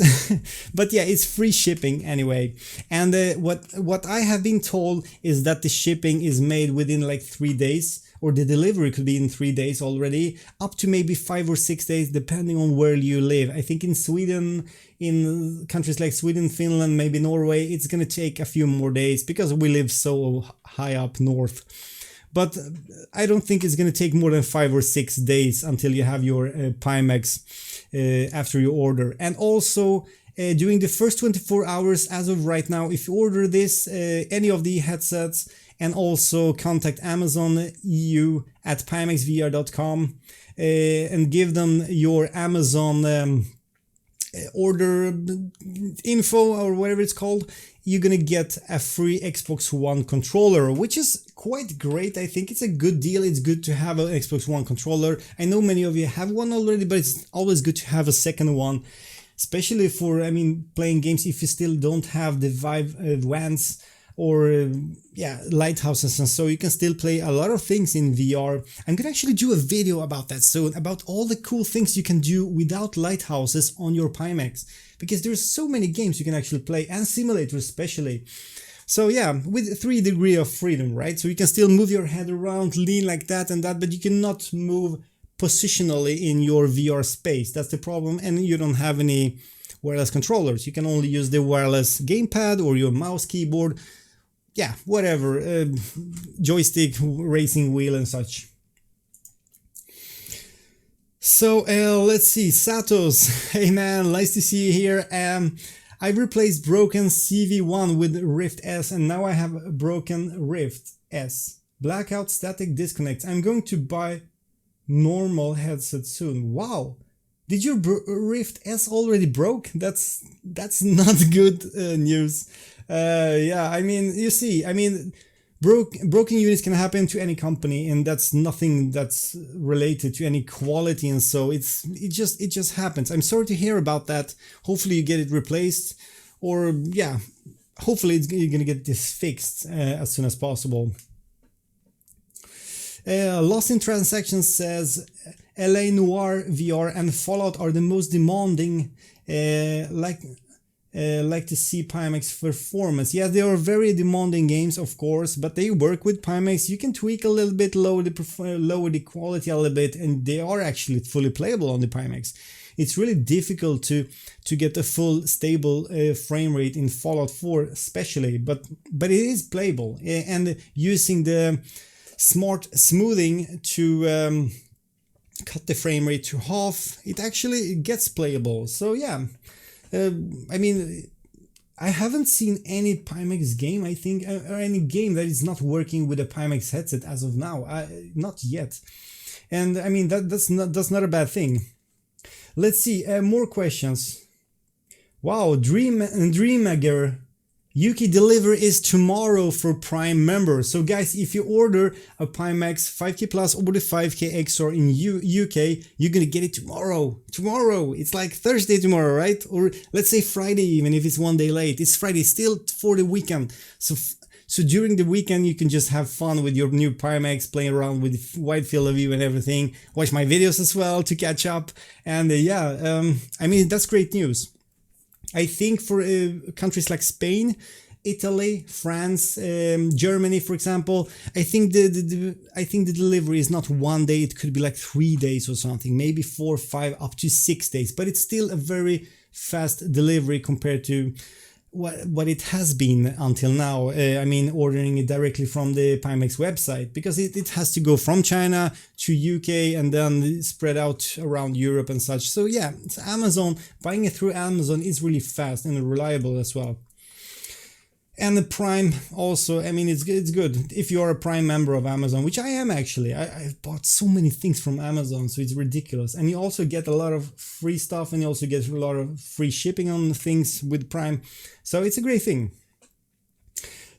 But yeah, it's free shipping anyway. And what I have been told is that the shipping is made within like 3 days, or the delivery could be in 3 days already, up to maybe 5 or 6 days, depending on where you live. I think in Sweden, in countries like Sweden, Finland, maybe Norway, it's going to take a few more days because we live so high up north. But I don't think it's going to take more than 5 or 6 days until you have your Pimax after you order. And also, during the first 24 hours, as of right now, if you order this, any of the headsets, and also contact Amazon EU at pimaxvr.com and give them your Amazon order info or whatever it's called, you're gonna get a free Xbox One controller, which is quite great. I think it's a good deal. It's good to have an Xbox One controller. I know many of you have one already, but it's always good to have a second one, especially for, playing games if you still don't have the Vive Vans or lighthouses, and so you can still play a lot of things in VR. I'm gonna actually do a video about that soon, about all the cool things you can do without lighthouses on your Pimax, because there's so many games you can actually play, and simulators especially. So yeah, with 3 degrees of freedom, right? So you can still move your head around, lean like that and that, but you cannot move positionally in your VR space. That's the problem, and you don't have any wireless controllers. You can only use the wireless gamepad or your mouse keyboard. Yeah, whatever, joystick, racing wheel and such. So let's see, Satos, hey man, nice to see you here. I replaced broken CV1 with Rift S, and now I have a broken Rift S. Blackout, static, disconnect. I'm going to buy normal headset soon. Wow, did your Rift S already broke? That's not good news. You see, broken units can happen to any company, and that's nothing that's related to any quality, and so it just happens. I'm sorry to hear about that. Hopefully you get it replaced, or hopefully you're gonna get this fixed as soon as possible. Lost in Transactions says LA Noire VR and Fallout are the most demanding. Like to see Pimax performance. Yeah, they are very demanding games, of course, but they work with Pimax. You can tweak a little bit, lower the quality a little bit, and they are actually fully playable on the Pimax. It's really difficult to get a full stable frame rate in Fallout 4 especially, but it is playable, and using the smart smoothing to cut the frame rate to half, it actually gets playable. So yeah, I haven't seen any Pimax game, I think, or any game that is not working with a Pimax headset as of now. Not yet. And that's not a bad thing. Let's see, more questions. Wow, Dreamager. UK delivery is tomorrow for Prime members. So guys, if you order a Pimax 5K Plus or the 5K XR in UK, you're gonna get it tomorrow. Tomorrow, it's like Thursday tomorrow, right? Or let's say Friday, even if it's one day late. It's Friday, still for the weekend. So during the weekend, you can just have fun with your new Pimax, playing around with wide field of view and everything. Watch my videos as well to catch up. And that's great news. I think for countries like Spain, Italy, France, Germany, for example, I think the delivery is not one day. It could be like 3 days or something, maybe 4, 5, up to 6 days. But it's still a very fast delivery compared to what it has been until now. Ordering it directly from the Pimax website, because it has to go from China to UK and then spread out around Europe and such. So yeah, it's Amazon. Buying it through Amazon is really fast and reliable as well. And the Prime also, I mean, it's good if you are a Prime member of Amazon, which I am actually. I've bought so many things from Amazon, so it's ridiculous. And you also get a lot of free stuff, and you also get a lot of free shipping on things with Prime. So it's a great thing.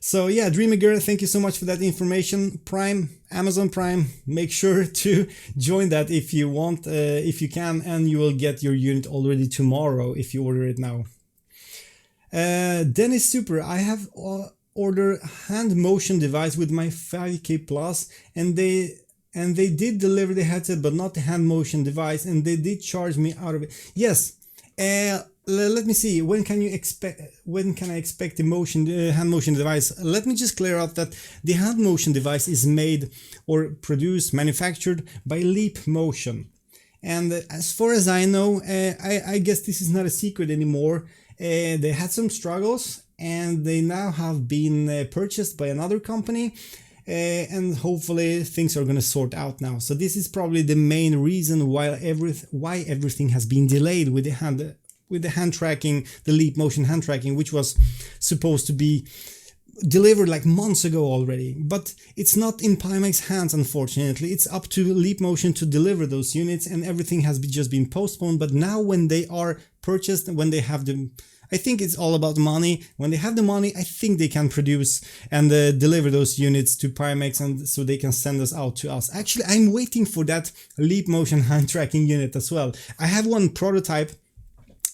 So yeah, Dreamy Girl, thank you so much for that information. Prime, Amazon Prime, make sure to join that if you want, if you can, and you will get your unit already tomorrow if you order it now. Dennis Super, I have ordered hand motion device with my 5K Plus, and they did deliver the headset but not the hand motion device, and they did charge me out of it. Yes. Let me see. When can I expect the hand motion device? Let me just clear up that the hand motion device is made or produced, manufactured by Leap Motion, and as far as I know, I guess this is not a secret anymore. They had some struggles, and they now have been purchased by another company, and hopefully things are going to sort out now. So this is probably the main reason why everything has been delayed with the hand tracking, the Leap Motion hand tracking, which was supposed to be delivered like months ago already. But it's not in Pimax hands, unfortunately. It's up to Leap Motion to deliver those units, and everything has just been postponed. But now when they are purchased, when they have the, I think it's all about money. When they have the money, I think they can produce and deliver those units to Pimax, and so they can send us out to us. Actually, I'm waiting for that Leap Motion hand tracking unit as well. I have one prototype.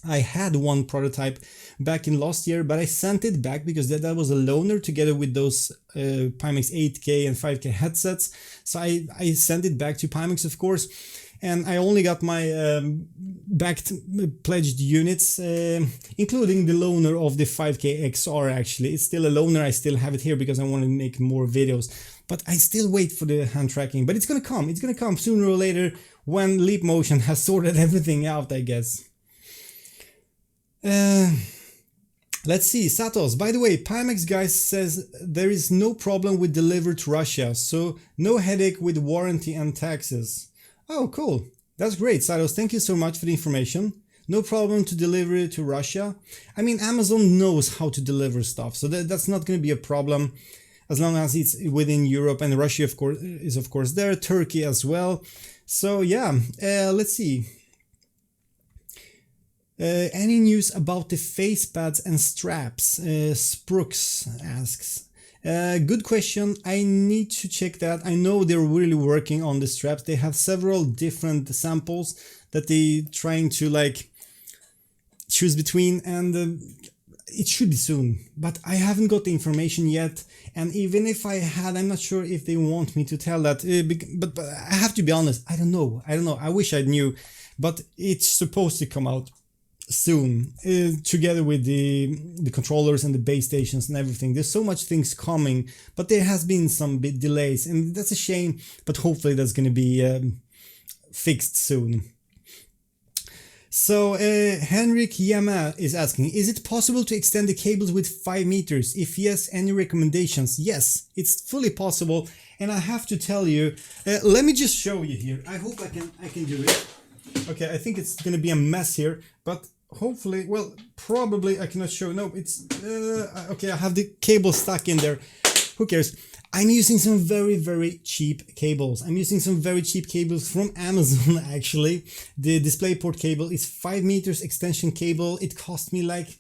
I had one prototype back in last year, but I sent it back because that was a loaner together with those Pimax 8K and 5K headsets. So I sent it back to Pimax, of course, and I only got my pledged units, including the loaner of the 5K XR. Actually, it's still a loaner. I still have it here because I want to make more videos, but I still wait for the hand tracking. But it's gonna come. It's gonna come sooner or later when Leap Motion has sorted everything out, I guess. Let's see, Satos. By the way, Pimax guys says there is no problem with delivery to Russia, so no headache with warranty and taxes. Oh, cool. That's great, Satos. Thank you so much for the information. No problem to deliver it to Russia. I mean, Amazon knows how to deliver stuff, so that's not going to be a problem as long as it's within Europe, and Russia, of course there. Turkey as well. So yeah, let's see. Any news about the face pads and straps? Sprooks asks. Good question. I need to check that. I know they're really working on the straps. They have several different samples that they're trying to like choose between, and it should be soon. But I haven't got the information yet. And even if I had, I'm not sure if they want me to tell that. But I have to be honest. I don't know. I wish I knew. But it's supposed to come out soon, together with the controllers and the base stations and everything. There's so much things coming, but there has been some bit delays, and that's a shame, but hopefully that's going to be fixed soon. So Henrik Yama is asking, is it possible to extend the cables with 5 meters? If yes, any recommendations? Yes, it's fully possible, and I have to tell you, let me just show you here. I hope I can do it. Okay, I think it's gonna be a mess here, but hopefully, well, probably I cannot show. No, it's okay. I have the cable stuck in there. Who cares? I'm using some very cheap cables. I'm using some very cheap cables from Amazon. Actually, the DisplayPort cable is 5 meters extension cable. It cost me like,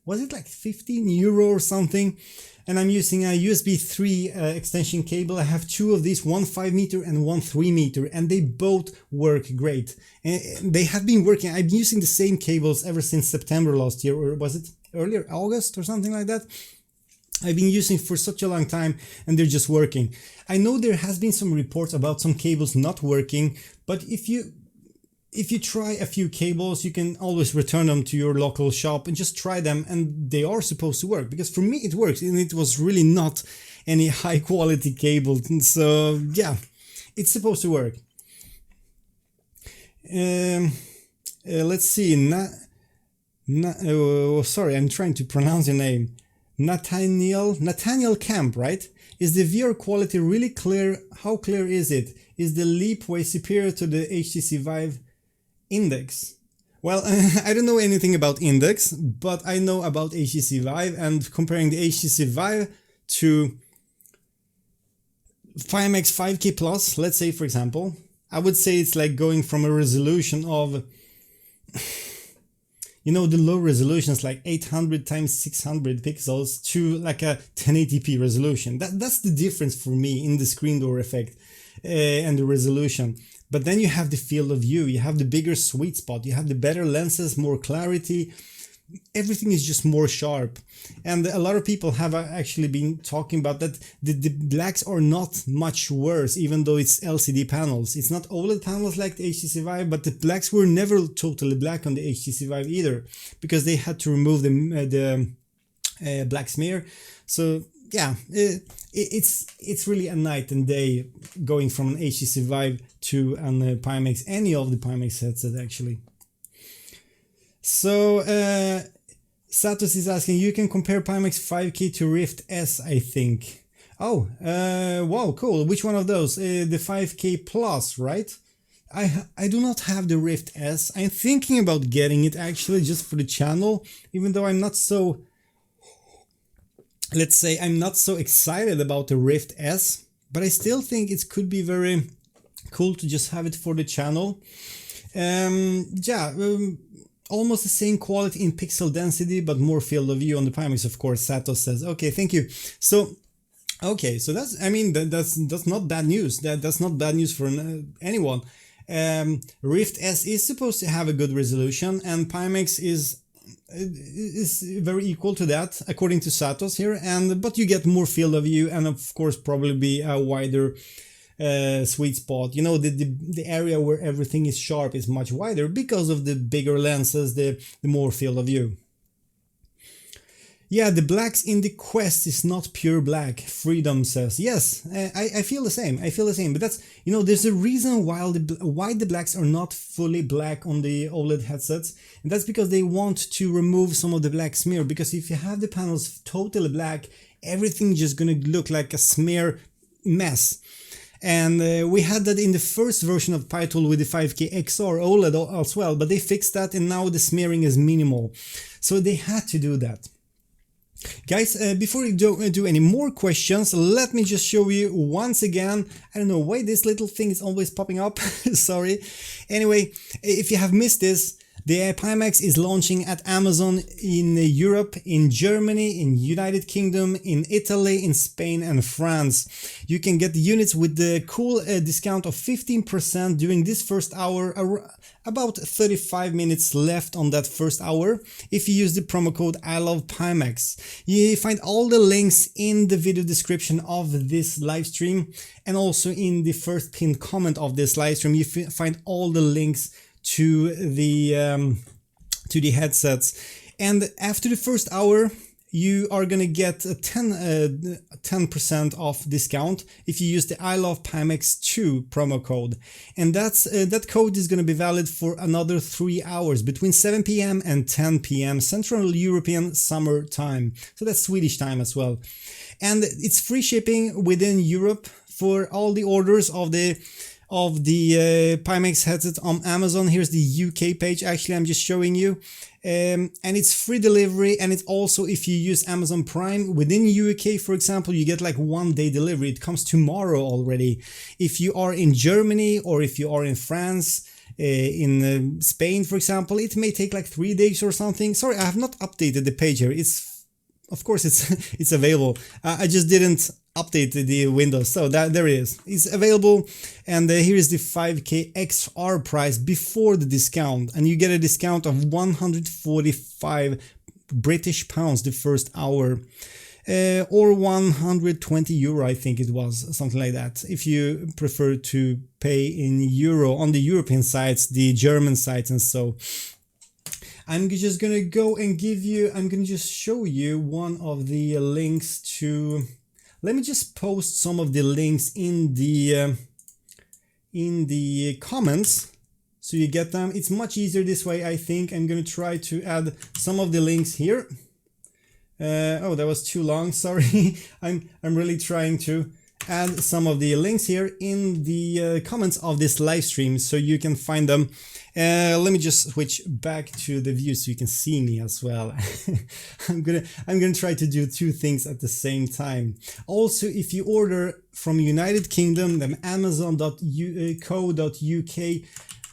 was it like 15 euro or something? And I'm using a USB 3 extension cable. I have 2 of these, one 5 meter and one 3 meter, and they both work great. And they have been working. I've been using the same cables ever since September last year, or was it earlier, August or something like that? I've been using for such a long time, and they're just working. I know there has been some reports about some cables not working, but if you try a few cables, you can always return them to your local shop and just try them, and they are supposed to work, because for me it works, and it was really not any high quality cable. So yeah, it's supposed to work. Let's see. Sorry, I'm trying to pronounce your name. Nathaniel Camp, right? Is the VR quality really clear? How clear is it? Is the Leap way superior to the HTC Vive Index? Well, I don't know anything about Index, but I know about HTC Vive, and comparing the HTC Vive to Pimax 5K Plus, let's say for example, I would say it's like going from a resolution of, you know, the low resolutions like 800 times 600 pixels to like a 1080p resolution. That's the difference for me in the screen door effect and the resolution. But then you have the field of view, you have the bigger sweet spot, you have the better lenses, more clarity. Everything is just more sharp. And a lot of people have actually been talking about that the blacks are not much worse, even though it's LCD panels. It's not OLED panels like the HTC Vive, but the blacks were never totally black on the HTC Vive either, because they had to remove the black smear. So yeah, it's really a night and day going from an HTC Vive to an Pimax, any of the Pimax headsets actually. So Satos is asking, you can compare Pimax 5K to Rift S, I think. Oh, wow, cool. Which one of those? The 5K Plus, right? I do not have the Rift S. I'm thinking about getting it actually just for the channel, even though I'm not so, let's say, I'm not so excited about the Rift S, but I still think it could be very cool to just have it for the channel. Almost the same quality in pixel density, but more field of view on the Pimax, of course, Satos says. Okay, thank you. So, okay, so that's, I mean, that's not bad news. That's not bad news for anyone. Rift S is supposed to have a good resolution, and Pimax is very equal to that, according to Satos here. But you get more field of view, and of course, probably a wider sweet spot. You know, the area where everything is sharp is much wider because of the bigger lenses, the more field of view. Yeah, the blacks in the Quest is not pure black, Freedom says. Yes, I feel the same. I feel the same. But that's, you know, there's a reason why the blacks are not fully black on the OLED headsets. And that's because they want to remove some of the black smear. Because if you have the panels totally black, everything's just gonna look like a smear mess. And we had that in the first version of PyTool with the 5K XR OLED as well, but they fixed that and now the smearing is minimal. So they had to do that. Guys, before we do any more questions, let me just show you once again. I don't know why this little thing is always popping up, sorry. Anyway, if you have missed this, the Pimax is launching at Amazon in Europe, in Germany, in United Kingdom, in Italy, in Spain and France. You can get the units with the cool discount of 15% during this first hour, about 35 minutes left on that first hour, if you use the promo code ILOVEPIMAX. You find all the links in the video description of this live stream, and also in the first pinned comment of this live stream you find all the links to the headsets. And after the first hour you are gonna get a 10% off discount if you use the I Love Pimax 2 promo code, and that code is gonna be valid for another 3 hours between 7 p.m. and 10 p.m. Central European Summer Time, so that's Swedish time as well. And it's free shipping within Europe for all the orders of the Pimax headset on Amazon. Here's the UK page, actually I'm just showing you, and it's free delivery. And it's also, if you use Amazon Prime within UK, for example, you get like 1 day delivery. It comes tomorrow already. If you are in Germany or if you are in France, in Spain for example, it may take like 3 days or something. Sorry, I have not updated the page here. Of course it's available. I just didn't update the Windows, so there it is. It's available, and here is the 5K XR price before the discount, and you get a discount of 145 British pounds the first hour, or 120 euro, I think it was, something like that, if you prefer to pay in euro on the European sites, the German sites and so. I'm just gonna go and I'm gonna just show you one of the links to, let me just post some of the links in the comments so you get them. It's much easier this way, I think. I'm gonna try to add some of the links here. Oh, that was too long, sorry. I'm really trying to add some of the links here in the comments of this live stream so you can find them. Let me just switch back to the view so you can see me as well. I'm gonna try to do two things at the same time. Also, if you order from United Kingdom, then amazon.co.uk,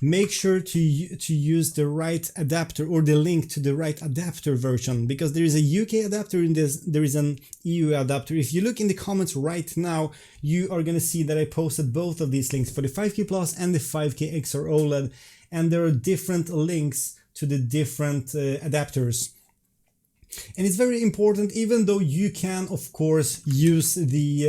make sure to use the right adapter or the link to the right adapter version, because there is a UK adapter in this, there is an EU adapter. If you look in the comments right now, you are going to see that I posted both of these links for the 5K Plus and the 5K XR OLED, and there are different links to the different adapters. And it's very important, even though you can of course use the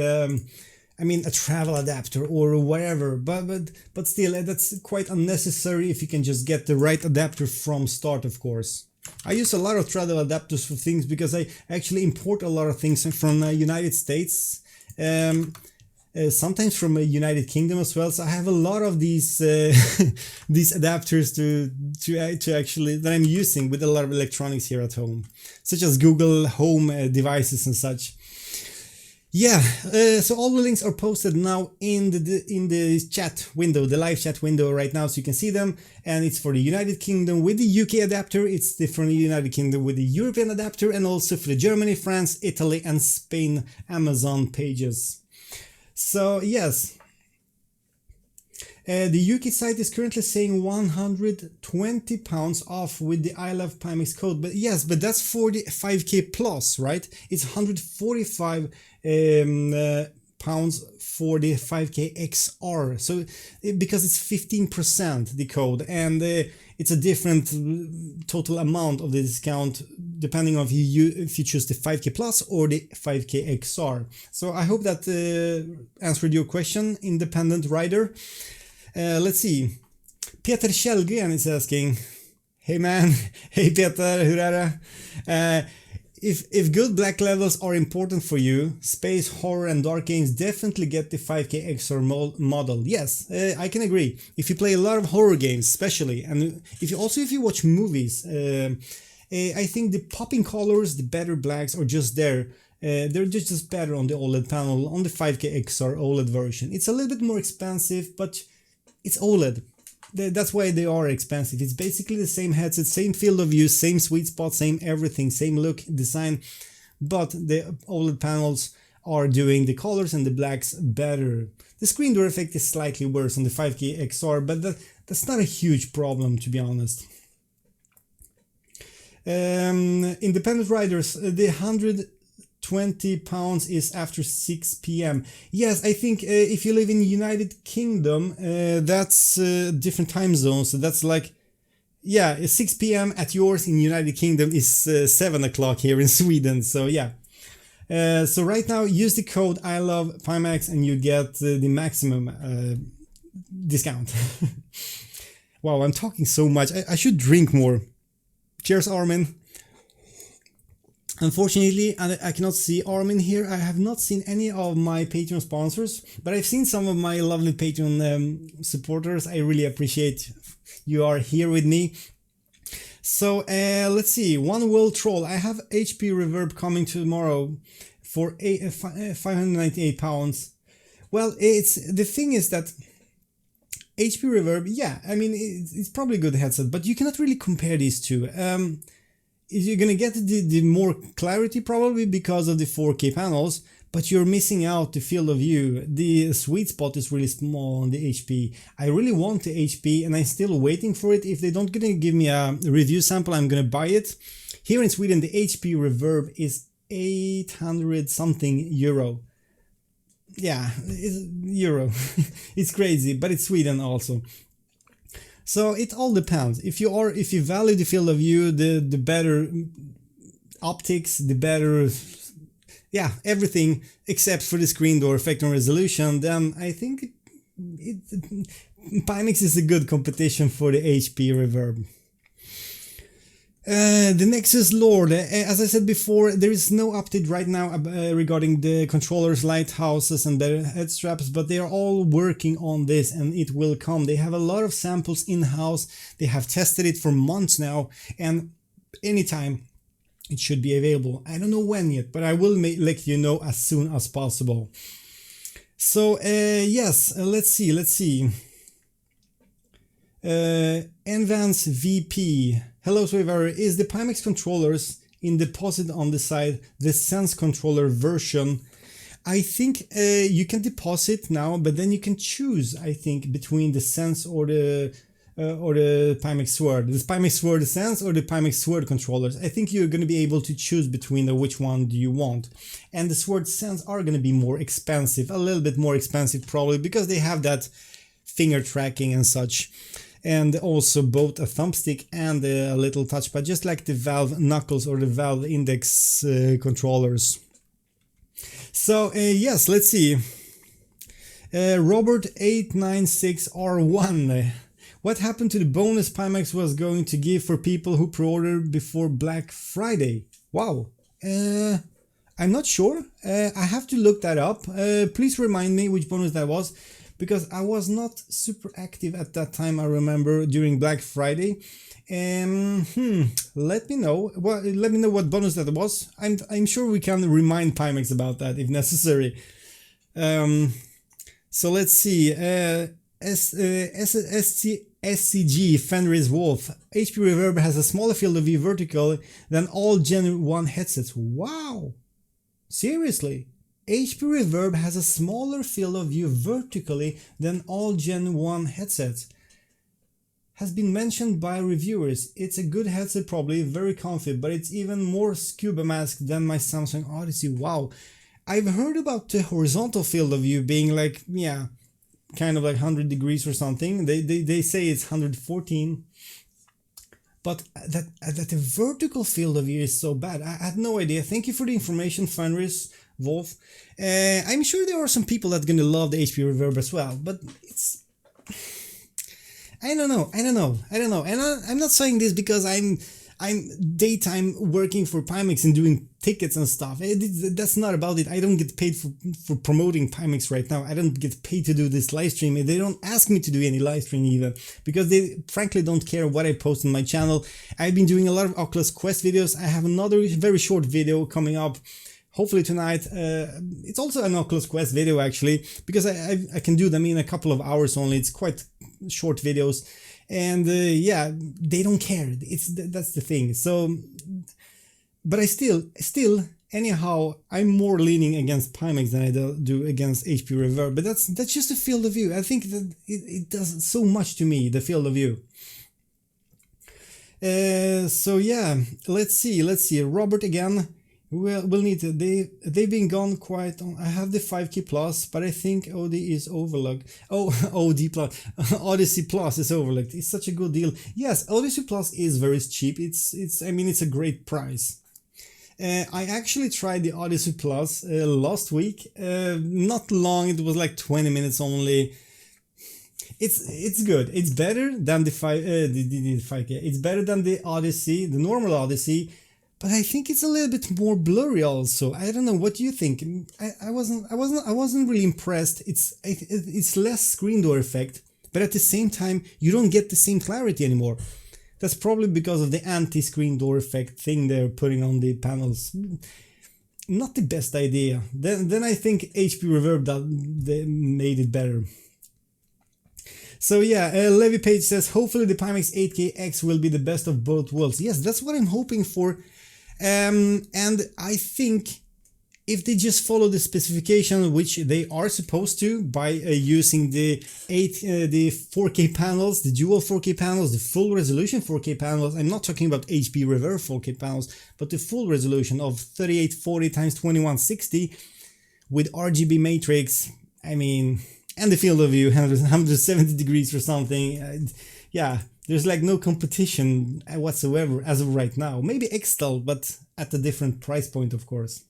a travel adapter or whatever, but still, that's quite unnecessary if you can just get the right adapter from start, of course. I use a lot of travel adapters for things because I actually import a lot of things from the United States, sometimes from the United Kingdom as well. So I have a lot of these these adapters to actually that I'm using with a lot of electronics here at home, such as Google Home devices and such. Yeah, so all the links are posted now in the chat window, the live chat window right now, so you can see them. And it's for the United Kingdom with the UK adapter, it's for the United Kingdom with the European adapter, and also for the Germany, France, Italy and Spain Amazon pages. So yes, the UK site is currently saying £120 off with the I Love Pimax code, but yes, but that's for the 5K Plus, right? It's 145 pounds for the 5K XR, so because it's 15% the code, and it's a different total amount of the discount depending on if you choose the 5K Plus or the 5K XR. So I hope that answered your question, independent rider. Let's see. Peter Kjellgren is asking, hey man, hey Peter, hur är det? If good black levels are important for you, space, horror and dark games, definitely get the 5K XR model. Yes, I can agree. If you play a lot of horror games especially, and if you watch movies, I think the popping colors, the better blacks are just there. They're just better on the OLED panel, on the 5K XR OLED version. It's a little bit more expensive, but it's OLED. That's why they are expensive. It's basically the same headset, same field of view, same sweet spot, same everything, same look, design, but the OLED panels are doing the colors and the blacks better. The screen door effect is slightly worse on the 5K XR, but that's not a huge problem, to be honest. Independent riders, the £120 is after 6 p.m. Yes, I think if you live in United Kingdom, that's different time zones. So that's like, yeah, 6 p.m. at yours in United Kingdom is 7 o'clock here in Sweden. So yeah. So right now, use the code I Love Pimax and you get the maximum discount. Wow, I'm talking so much. I should drink more. Cheers, Armin. Unfortunately, I cannot see Armin here. I have not seen any of my Patreon sponsors, but I've seen some of my lovely Patreon supporters. I really appreciate you are here with me. So let's see. One World Troll. I have HP Reverb coming tomorrow for £598. Well, the thing is that HP Reverb, yeah, I mean, it's probably a good headset, but you cannot really compare these two. You're gonna get the more clarity probably because of the 4K panels, but you're missing out the field of view. The sweet spot is really small on the HP. I really want the HP and I'm still waiting for it. If they don't gonna give me a review sample, I'm gonna buy it. Here in Sweden, the HP Reverb is 800 something euro. Yeah, it's euro. It's crazy, but it's Sweden also. So it all depends. If you value the field of view, the better optics, the better, yeah, everything except for the screen door effect and resolution, then I think Pimax is a good competition for the HP Reverb. The Nexus Lord, as I said before, there is no update right now regarding the controllers, lighthouses and their head straps, but they are all working on this and it will come. They have a lot of samples in-house, they have tested it for months now, and anytime it should be available. I don't know when yet, but I will let you know as soon as possible. So yes, let's see. Envance VP. Hello Survivor, is the Pimax controllers in deposit on the side the Sense controller version? I think you can deposit now, but then you can choose, I think, between the Sense or the Pimax Sword. The Pimax Sword Sense or the Pimax Sword controllers. I think you're going to be able to choose between which one do you want. And the Sword Sense are going to be more expensive, a little bit more expensive probably, because they have that finger tracking and such. And also both a thumbstick and a little touchpad, just like the Valve Knuckles or the Valve Index controllers. So yes, let's see. Robert896R1. What happened to the bonus Pimax was going to give for people who pre-ordered before Black Friday? Wow. I'm not sure. I have to look that up. Please remind me which bonus that was, because I was not super active at that time, I remember, during Black Friday. Let me know. Well, let me know what bonus that was. I'm sure we can remind Pimax about that if necessary. So let's see. SCG Fenris Wolf. HP Reverb has a smaller field of view vertically than all Gen 1 headsets. Wow! Seriously? HP Reverb has a smaller field of view vertically than all Gen 1 headsets. Has been mentioned by reviewers. It's a good headset, probably very comfy, but it's even more scuba mask than my Samsung Odyssey. Wow. I've heard about the horizontal field of view being like, yeah, kind of like 100 degrees or something. They say it's 114. But that the vertical field of view is so bad. I had no idea. Thank you for the information, Fenris Wolf. I'm sure there are some people that are going to love the HP Reverb as well, but it's... I don't know. And I'm not saying this because I'm daytime working for Pimax and doing tickets and stuff. That's not about it. I don't get paid for promoting Pimax right now. I don't get paid to do this live stream. They don't ask me to do any live stream either, because they frankly don't care what I post on my channel. I've been doing a lot of Oculus Quest videos. I have another very short video coming up, hopefully tonight. It's also an Oculus Quest video actually, because I can do them in a couple of hours only. It's quite short videos, and yeah, they don't care. That's the thing. So, but I still anyhow, I'm more leaning against Pimax than I do against HP Reverb. But that's just a field of view. I think that it does so much to me, the field of view. So yeah, let's see. Robert again. We'll need to. They've been gone quite on. I have the 5K Plus, but I think OD is overlooked. Oh, OD Plus, Odyssey Plus is overlooked. It's such a good deal. Yes, Odyssey Plus is very cheap. I mean, it's a great price. I actually tried the Odyssey Plus last week. Not long. It was like 20 minutes only. It's good. It's better than the 5K. It's better than the Odyssey, the normal Odyssey. But I think it's a little bit more blurry also. I don't know. What do you think? I wasn't really impressed. It's less screen door effect, but at the same time, you don't get the same clarity anymore. That's probably because of the anti-screen door effect thing they're putting on the panels. Not the best idea. Then I think HP Reverb they made it better. So yeah, Levi Page says, hopefully the Pimax 8K-X will be the best of both worlds. Yes, that's what I'm hoping for. And I think if they just follow the specification, which they are supposed to by using the 4K panels, the dual 4K panels, the full resolution 4K panels. I'm not talking about HP Reverb 4K panels, but the full resolution of 3840 x 2160 with RGB matrix. I mean, and the field of view 170 degrees or something. Yeah. There's like no competition whatsoever as of right now. Maybe Xtel, but at a different price point, of course.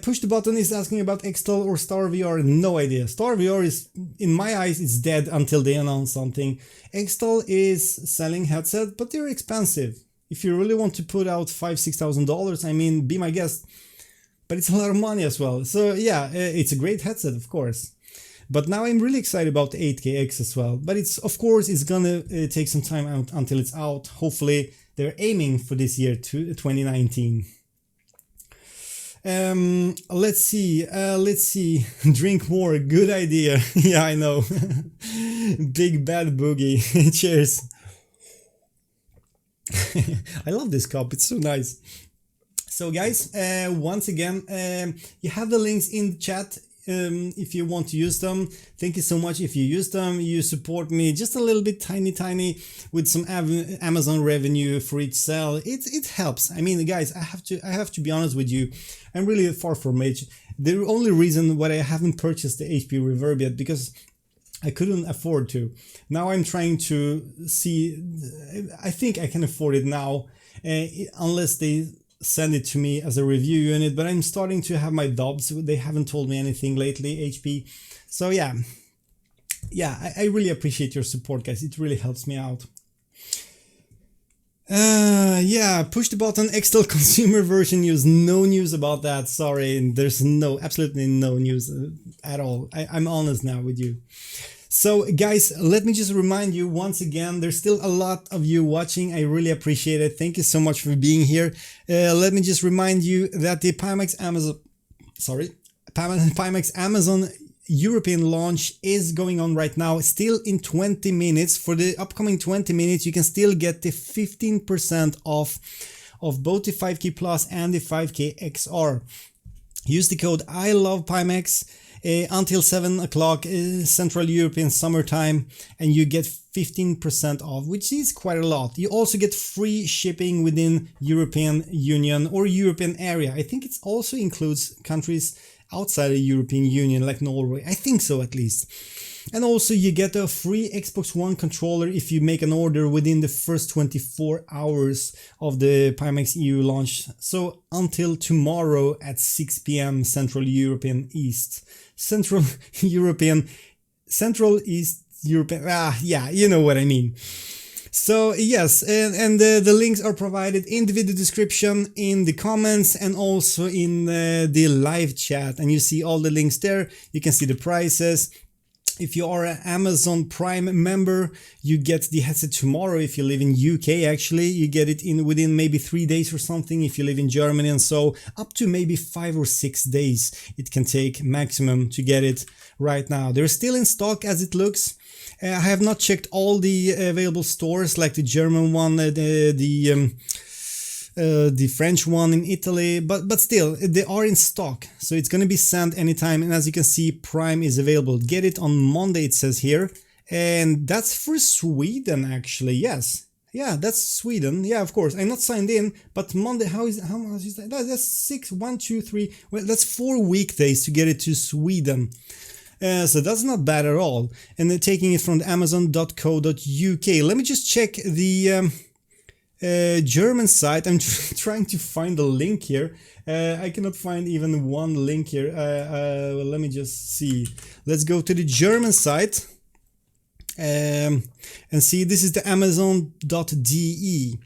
Push the Button is asking about Xtel or Star VR. No idea. Star VR is, in my eyes, it's dead until they announce something. Xtel is selling headset, but they're expensive. If you really want to put out $5,000-$6,000, I mean, be my guest. But it's a lot of money as well. So yeah, it's a great headset, of course. But now I'm really excited about the 8K-X as well. But it's, of course, it's gonna take some time out until it's out. Hopefully, they're aiming for this year, to 2019. Let's see. Drink more. Good idea. Yeah, I know. Big bad boogie. Cheers. I love this cup, it's so nice. So guys, once again, you have the links in the chat if you want to use them. Thank you so much if you use them. You support me just a little bit, tiny with some Amazon revenue for each sale. It helps. I mean, guys, I have to be honest with you. I'm really far from it. The only reason why I haven't purchased the HP Reverb yet, because I couldn't afford to. Now I'm trying to see, I think I can afford it now, unless they send it to me as a review unit, but I'm starting to have my doubts. They haven't told me anything lately, HP. So yeah, I really appreciate your support, guys. It really helps me out. Yeah, push the button, Excel consumer version news. No news about that, sorry. There's absolutely no news at all. I'm honest now with you. So guys, let me just remind you once again, there's still a lot of you watching. I really appreciate it. Thank you so much for being here. Let me just remind you that the Pimax Amazon European launch is going on right now, still in 20 minutes. For the upcoming 20 minutes, you can still get the 15% off of both the 5K Plus and the 5K XR. Use the code I love Pimax until 7 o'clock Central European summertime, and you get 15% off, which is quite a lot. You also get free shipping within European Union or European area. I think it also includes countries outside the European Union like Norway. I think so, at least. And also you get a free Xbox One controller if you make an order within the first 24 hours of the Pimax EU launch. So until tomorrow at 6 p.m. Central East European, yeah, you know what I mean. So yes, and the links are provided in the video description, in the comments, and also in the live chat. And you see all the links there. You can see the prices. If you are an Amazon Prime member, you get the headset tomorrow. If you live in UK, actually, you get it within maybe 3 days or something. If you live in Germany, and so up to maybe 5 or 6 days it can take maximum to get it right now. They're still in stock as it looks. I have not checked all the available stores, like the German one, the French one in Italy, but still they are in stock, so it's going to be sent anytime. And as you can see, Prime is available. Get it on Monday, it says here, and that's for Sweden actually. Yes, yeah, that's Sweden. Yeah, of course, I'm not signed in, but Monday, how much is that? That's 1, 2, 3. Well, that's 4 weekdays to get it to Sweden. So that's not bad at all. And then taking it from the amazon.co.uk. Let me just check the German site. I'm trying to find a link here. I cannot find even one link here. Well, let me just see. Let's go to the German site and see. This is the amazon.de.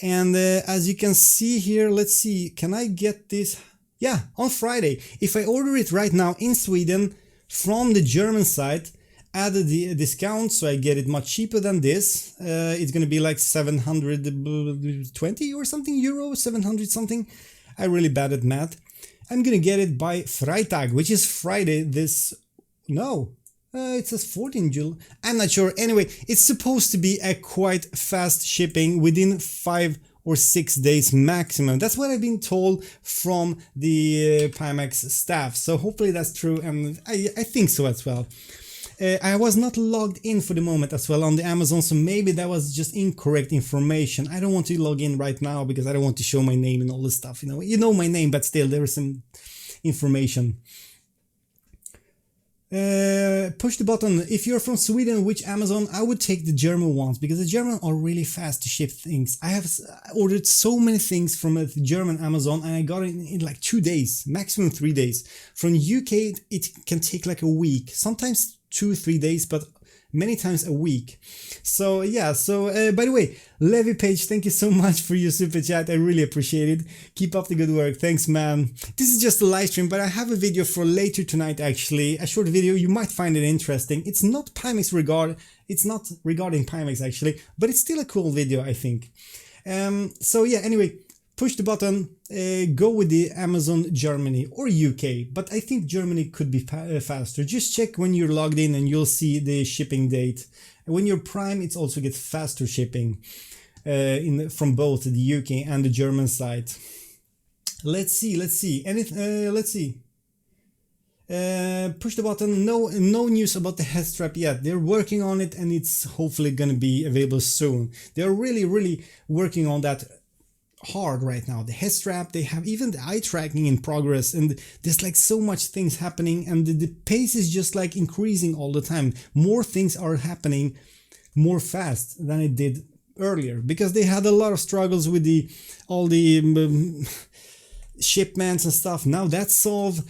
And as you can see here, let's see. Can I get this? Yeah, on Friday. If I order it right now in Sweden from the German site, add the discount, so I get it much cheaper than this. It's gonna be like 720 or something euro, 700 something. I'm really bad at math. I'm gonna get it by Freitag, which is Friday. It says 14 July. I'm not sure. Anyway, it's supposed to be a quite fast shipping within 5 or 6 days maximum. That's what I've been told from the Pimax staff. So hopefully that's true, and I think so as well. I was not logged in for the moment as well on the Amazon, so maybe that was just incorrect information. I don't want to log in right now because I don't want to show my name and all this stuff. You know my name, but still there is some information. Push the button. If you're from Sweden, which Amazon? I would take the German ones because the German are really fast to ship things. I have ordered so many things from the German Amazon and I got it in like 2 days, maximum 3 days. From UK, it can take like a week, sometimes 2-3 days, but many times a week. So yeah, by the way, Levi Page, thank you so much for your super chat. I really appreciate it. Keep up the good work. Thanks, man. This is just a live stream, but I have a video for later tonight, actually. A short video. You might find it interesting. It's not it's not regarding Pimax actually, but it's still a cool video, I think. So yeah, anyway, push the button, go with the Amazon Germany or UK, but I think Germany could be faster. Just check when you're logged in and you'll see the shipping date. And when you're Prime, it also gets faster shipping from both the UK and the German side. Let's see. Let's see. Push the button. No news about the head strap yet. They're working on it, and it's hopefully gonna be available soon. They're really working on that hard right now. The head strap, they have even the eye tracking in progress, and there's like so much things happening, and the pace is just like increasing all the time. More things are happening more fast than it did earlier, because they had a lot of struggles with all the shipments and stuff. Now that's solved.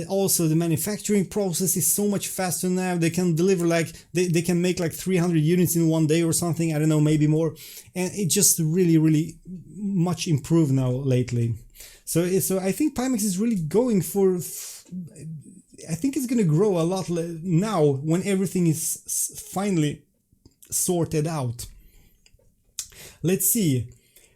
Also the manufacturing process is so much faster now. They can deliver like they can make like 300 units in one day or something, I don't know, maybe more, and it just really much improved now lately. So I think Pimax is really going for, I think it's gonna grow a lot now when everything is finally sorted out. Let's see.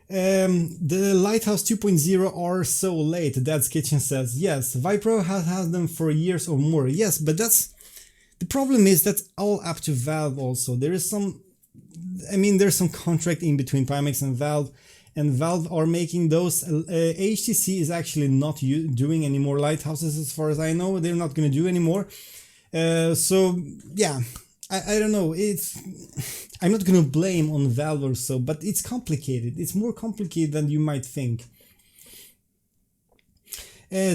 The Lighthouse 2.0 are so late, Dad's Kitchen says. Yes, Vipro has had them for years or more. Yes, but that's the problem, is that's all up to Valve also. There is some, I mean, there's some contract in between Pimax and Valve are making those. HTC is actually not doing any more Lighthouses as far as I know. They're not going to do anymore. So yeah, I don't know. I'm not gonna blame on Valve or so, but it's complicated. It's more complicated than you might think.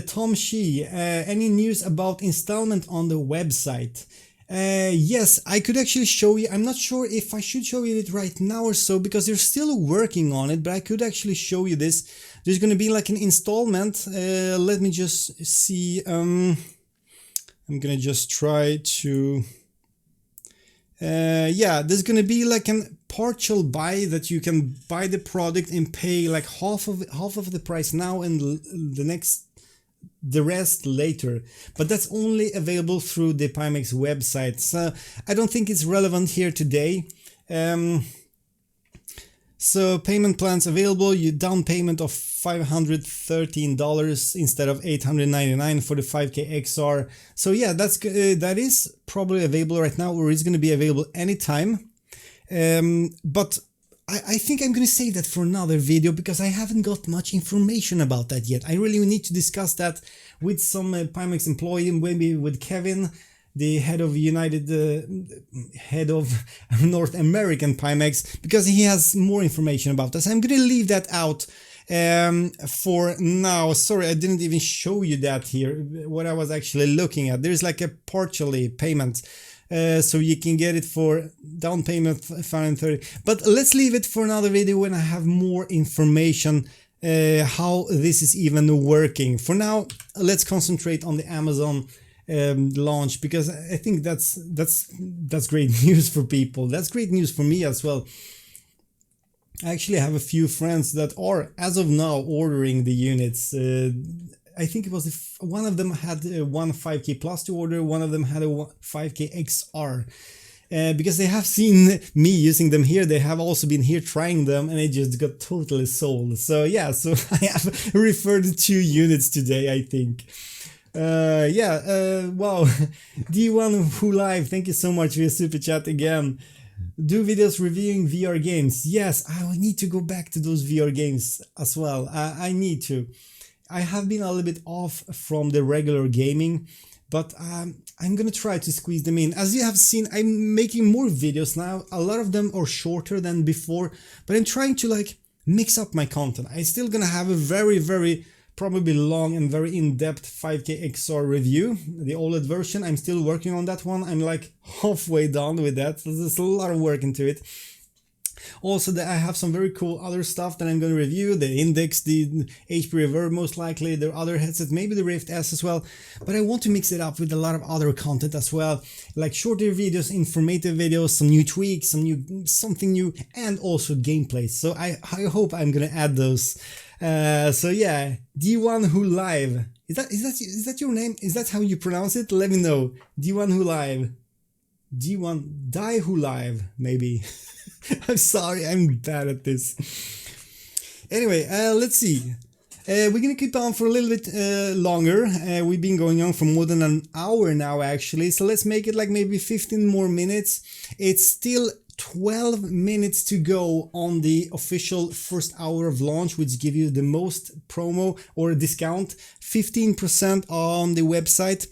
Tom Shee, any news about installment on the website? Yes, I could actually show you. I'm not sure if I should show you it right now or so, because they're still working on it, but I could actually show you this. There's gonna be like an installment. Let me just see. I'm gonna just try to... yeah, there's gonna be like a partial buy that you can buy the product and pay like half of the price now and the rest later, but that's only available through the Pimax website, so I don't think it's relevant here today. So payment plans available, you down payment of $513 instead of $899 for the 5K XR. So yeah, that is probably available right now, or it's going to be available anytime. But I think I'm going to save that for another video, because I haven't got much information about that yet. I really need to discuss that with some Pimax employee, maybe with Kevin, the head of North American Pimax, because he has more information about this. I'm gonna leave that out for now. Sorry, I didn't even show you that here, what I was actually looking at. There's like a partially payment, so you can get it for down payment $530. But let's leave it for another video when I have more information how this is even working. For now, let's concentrate on the Amazon launch, because I think that's great news for people. That's great news for me as well. I actually have a few friends that are, as of now, ordering the units. I think it was one of them had one 5K Plus to order, one of them had a 5K XR. Because they have seen me using them here, they have also been here trying them, and it just got totally sold. So yeah, so I have referred 2 units today, I think. Wow. D1 Who Live, thank you so much for your super chat again. Do videos reviewing VR games. Yes, I will need to go back to those VR games as well. I need to. I have been a little bit off from the regular gaming, but I'm gonna try to squeeze them in. As you have seen, I'm making more videos now. A lot of them are shorter than before, but I'm trying to like mix up my content. I'm still gonna have a very probably long and very in-depth 5K XR review, the OLED version. I'm still working on that one. I'm like halfway done with that, so there's a lot of work into it. Also, I have some very cool other stuff that I'm going to review, the Index, the HP Reverb most likely, there are other headsets, maybe the Rift S as well, but I want to mix it up with a lot of other content as well, like shorter videos, informative videos, some new tweaks, something new, and also gameplays. So I hope I'm going to add those. So yeah, D1 Who Live, is that your name? Is that how you pronounce it? Let me know. D1 Who Live, D1 Die Who Live, maybe. I'm sorry, I'm bad at this. Anyway, let's see. We're gonna keep on for a little bit longer. We've been going on for more than an hour now, actually. So let's make it like maybe 15 more minutes. It's still 12 minutes to go on the official first hour of launch, which give you the most promo or discount, 15% on the website,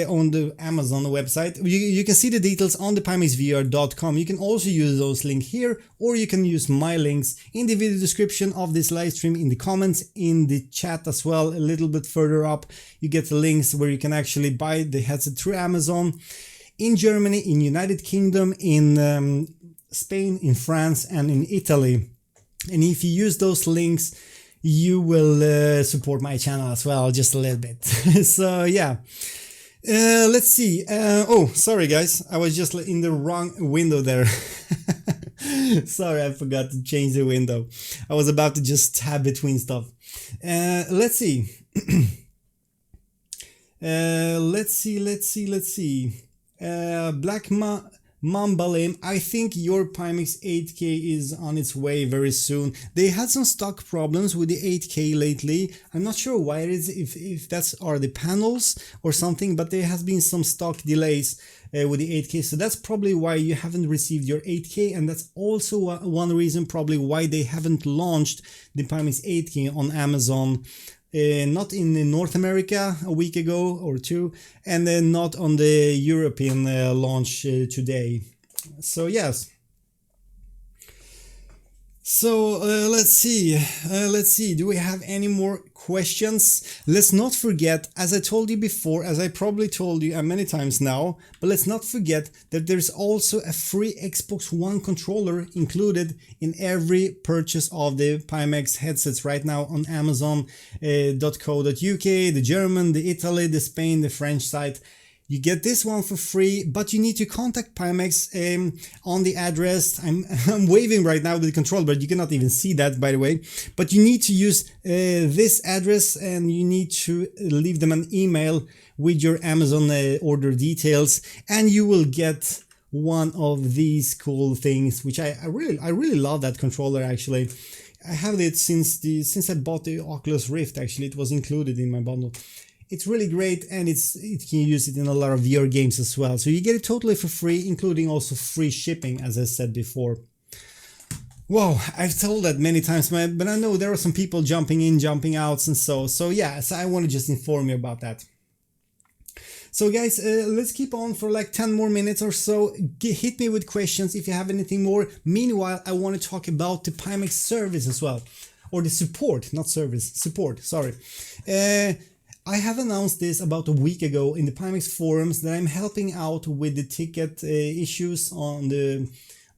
on the Amazon website. You can see the details on the pimaxvr.com. You can also use those links here, or you can use my links in the video description of this live stream, in the comments, in the chat as well. A little bit further up, you get the links where you can actually buy the headset through Amazon. In Germany, in United Kingdom, in Spain, in France, and in Italy. And if you use those links, you will support my channel as well, just a little bit. So yeah, let's see. Oh, sorry guys, I was just in the wrong window there. Sorry, I forgot to change the window. I was about to just tab between stuff. Let's see. Let's see. Black Mambalim, I think your Pimax 8K is on its way very soon. They had some stock problems with the 8K lately. I'm not sure why it is, if that's are the panels or something, but there has been some stock delays with the 8K. So that's probably why you haven't received your 8K, and that's also one reason probably why they haven't launched the Pimax 8K on Amazon. Not in North America a week ago or two, and then not on the European launch today. So yes. So let's see, do we have any more questions? Let's not forget, as I told you before, as I probably told you many times now, but let's not forget that there's also a free Xbox One controller included in every purchase of the Pimax headsets right now on Amazon.co.uk, the German, the Italy, the Spain, the French site. You get this one for free, but you need to contact Pimax on the address. I'm waving right now with the controller, but you cannot even see that, by the way. But you need to use this address, and you need to leave them an email with your Amazon order details, and you will get one of these cool things, which I really love that controller actually. I have it since I bought the Oculus Rift. Actually, it was included in my bundle. It's really great, and it can use it in a lot of VR games as well. So you get it totally for free, including also free shipping, as I said before. Wow, I've told that many times, but I know there are some people jumping in, jumping out, and so yeah, so I want to just inform you about that. So guys, let's keep on for like 10 more minutes or so. Hit me with questions if you have anything more. Meanwhile, I want to talk about the Pimax service as well. Or the support, not service, support, sorry. I have announced this about a week ago in the Pimax forums that I'm helping out with the ticket issues on the,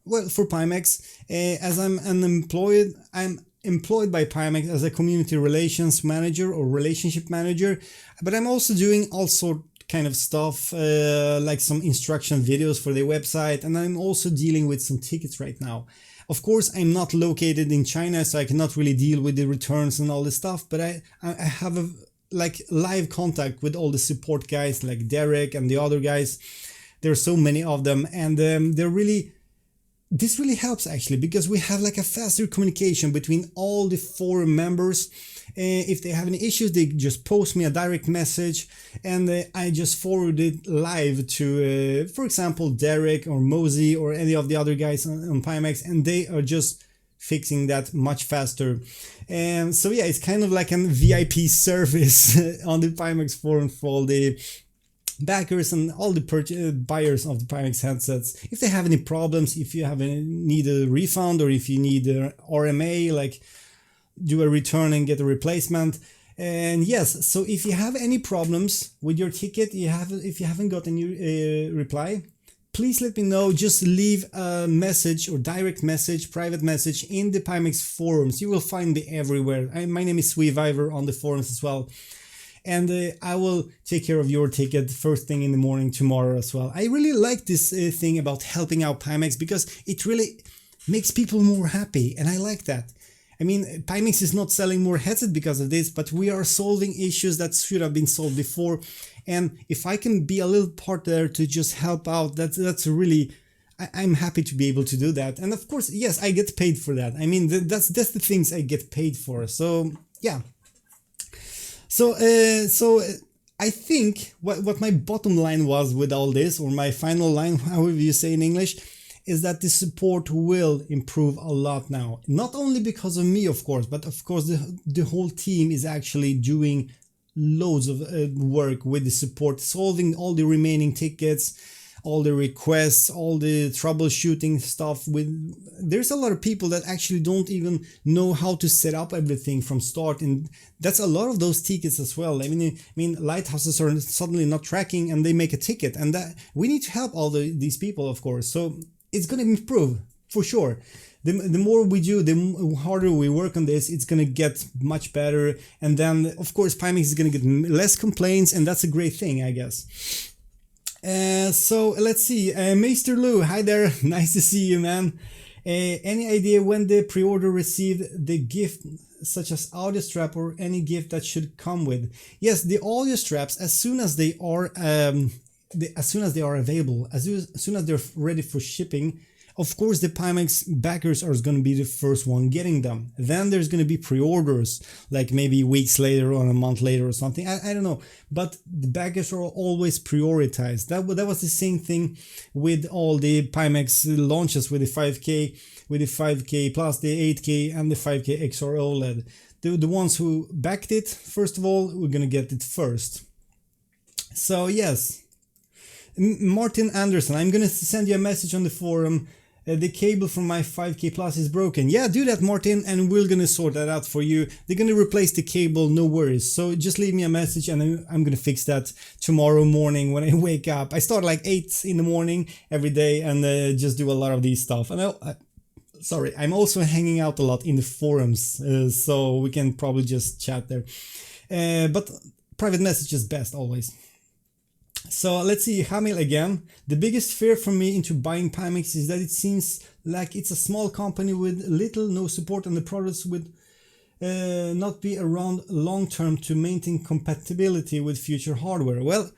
well, for Pimax. As I'm employed by Pimax as a community relations manager or relationship manager, but I'm also doing all sort kind of stuff like some instruction videos for their website, and I'm also dealing with some tickets right now. Of course, I'm not located in China, so I cannot really deal with the returns and all this stuff, but I have a like live contact with all the support guys like Derek and the other guys. There are so many of them, and this really helps actually, because we have like a faster communication between all the forum members. If they have any issues, they just post me a direct message, and I just forward it live to, for example, Derek or Mosey or any of the other guys on Pimax, and they are just fixing that much faster. And so yeah, it's kind of like a VIP service on the Pimax forum for all the backers and all the buyers of the Pimax headsets. If they have any problems, if you need a refund, or if you need a RMA, like do a return and get a replacement. And yes, so if you have any problems with your ticket, if you haven't got any reply, please let me know. Just leave a message or direct message, private message in the Pimax forums. You will find me everywhere. My name is Sweeviver on the forums as well. And I will take care of your ticket first thing in the morning tomorrow as well. I really like this thing about helping out Pimax, because it really makes people more happy, and I like that. I mean, Pimax is not selling more headsets because of this, but we are solving issues that should have been solved before. And if I can be a little part there to just help out, that's really, I'm happy to be able to do that. And of course, yes, I get paid for that. I mean, that's the things I get paid for. So yeah. So I think what my bottom line was with all this, or my final line, however you say in English, is that the support will improve a lot now. Not only because of me, of course, but of course the whole team is actually doing loads of work with the support, solving all the remaining tickets, all the requests, all the troubleshooting stuff. There's a lot of people that actually don't even know how to set up everything from start, and that's a lot of those tickets as well. I mean lighthouses are suddenly not tracking and they make a ticket, and that we need to help all these people, of course. So it's going to improve for sure. The more we do, the harder we work on this, it's going to get much better. And then, of course, Pimax is going to get less complaints, and that's a great thing, I guess. So let's see. Meister Lou, hi there. Nice to see you, man. Any idea when the pre-order received the gift, such as audio strap or any gift that should come with? Yes, the audio straps, as soon as they are available, as soon as they're ready for shipping, of course the Pimax backers are going to be the first one getting them. Then there's going to be pre-orders, like maybe weeks later or a month later or something. I don't know, but the backers are always prioritized. That was the same thing with all the Pimax launches, with the 5K plus, the 8K and the 5K XR OLED. The ones who backed it, first of all, we're going to get it first. So yes. Martin Anderson, I'm going to send you a message on the forum. The cable from my 5K Plus is broken. Yeah, do that, Martin, and we're going to sort that out for you. They're going to replace the cable, no worries. So just leave me a message and I'm going to fix that tomorrow morning when I wake up. I start like 8 in the morning every day and just do a lot of these stuff. And sorry, I'm also hanging out a lot in the forums, so we can probably just chat there. But private message is best always. So let's see, Hamil again. The biggest fear for me into buying Pimax is that it seems like it's a small company with little, no support, and the products would not be around long term to maintain compatibility with future hardware. Well,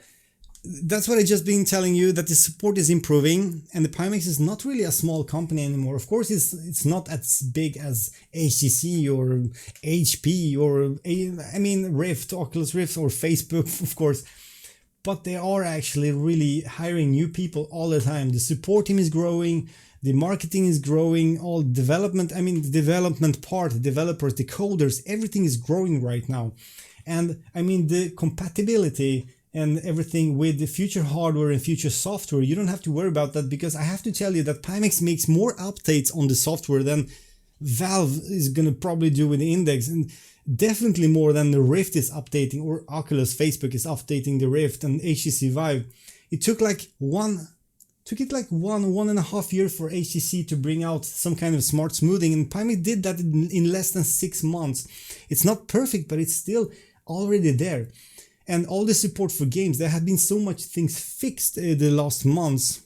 that's what I just been telling you, that the support is improving and the Pimax is not really a small company anymore. Of course, it's not as big as HTC or HP or I mean Rift, Oculus Rift or Facebook, of course. But they are actually really hiring new people all the time. The support team is growing, the marketing is growing, all development, I mean the development part, the developers, the coders, everything is growing right now. And I mean the compatibility and everything with the future hardware and future software, you don't have to worry about that, because I have to tell you that Pimax makes more updates on the software than Valve is going to probably do with the Index, and definitely more than the Rift is updating, or Oculus, Facebook is updating the Rift, and HTC Vive. It took like one and a half years for HTC to bring out some kind of smart smoothing, and Pimax did that in less than 6 months. It's not perfect, but it's still already there. And all the support for games, there have been so much things fixed the last months.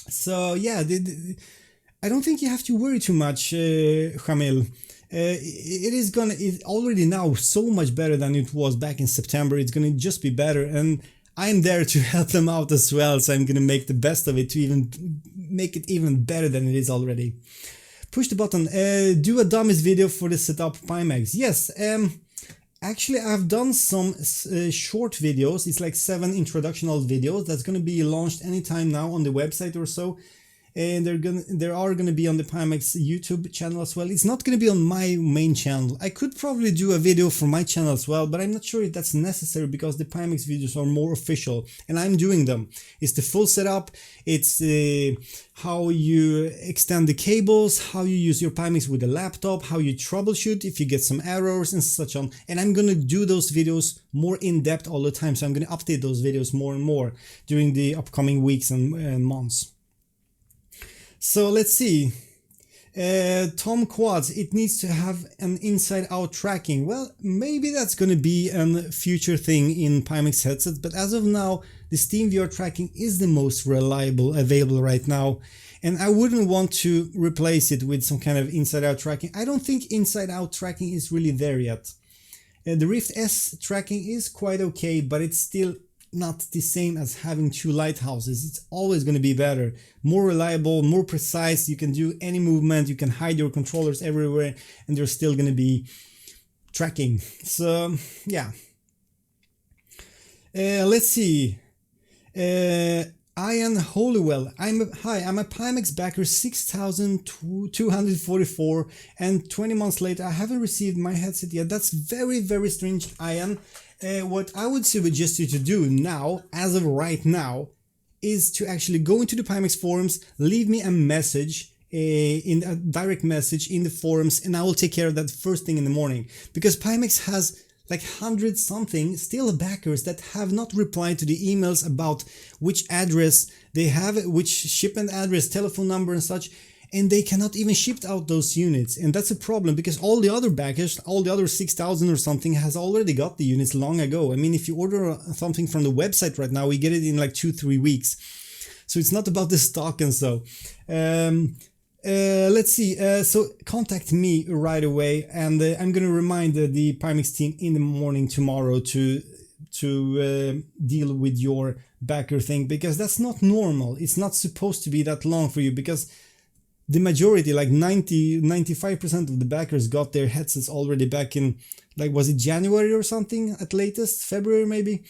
So yeah, I don't think you have to worry too much, Jamil. It's already now so much better than it was back in September. It's gonna just be better, and I'm there to help them out as well. So I'm gonna make the best of it to even make it even better than it is already. Push the button. Do a dummies video for the setup Pimax. Yes. Actually, I've done some short videos. It's like 7 introductional videos that's gonna be launched anytime now on the website or so. And they are gonna be on the Pimax YouTube channel as well. It's not gonna be on my main channel. I could probably do a video for my channel as well, but I'm not sure if that's necessary, because the Pimax videos are more official and I'm doing them. It's the full setup, it's how you extend the cables, how you use your Pimax with a laptop, how you troubleshoot if you get some errors and such on. And I'm gonna do those videos more in depth all the time, so I'm gonna update those videos more and more during the upcoming weeks and months. So let's see. Tom Quads, it needs to have an inside-out tracking. Well, maybe that's going to be a future thing in Pimax headsets, but as of now, the Steam VR tracking is the most reliable available right now, and I wouldn't want to replace it with some kind of inside-out tracking. I don't think inside-out tracking is really there yet. The Rift S tracking is quite okay, but it's still not the same as having two lighthouses. It's always going to be better, more reliable, more precise. You can do any movement, you can hide your controllers everywhere, and they're still going to be tracking. So yeah, let's see. Ian Hollywell, I'm a Pimax backer 6,244, and 20 months later I haven't received my headset yet. That's very, very strange, Ian. What I would suggest you to do now, as of right now, is to actually go into the Pimax forums, leave me a message, in a direct message in the forums, and I will take care of that first thing in the morning. Because Pimax has like 100 something still backers that have not replied to the emails about which address they have, which shipment address, telephone number and such, and they cannot even ship out those units. And that's a problem, because all the other backers, all the other 6,000 or something, has already got the units long ago. I mean, if you order something from the website right now, we get it in like 2-3 weeks. So it's not about the stock and so. Let's see, so contact me right away, and I'm gonna remind the Pimax team in the morning tomorrow to deal with your backer thing, because that's not normal. It's not supposed to be that long for you, because the majority, like 95% of the backers got their headsets already back in, like, was it January or something at latest, February maybe?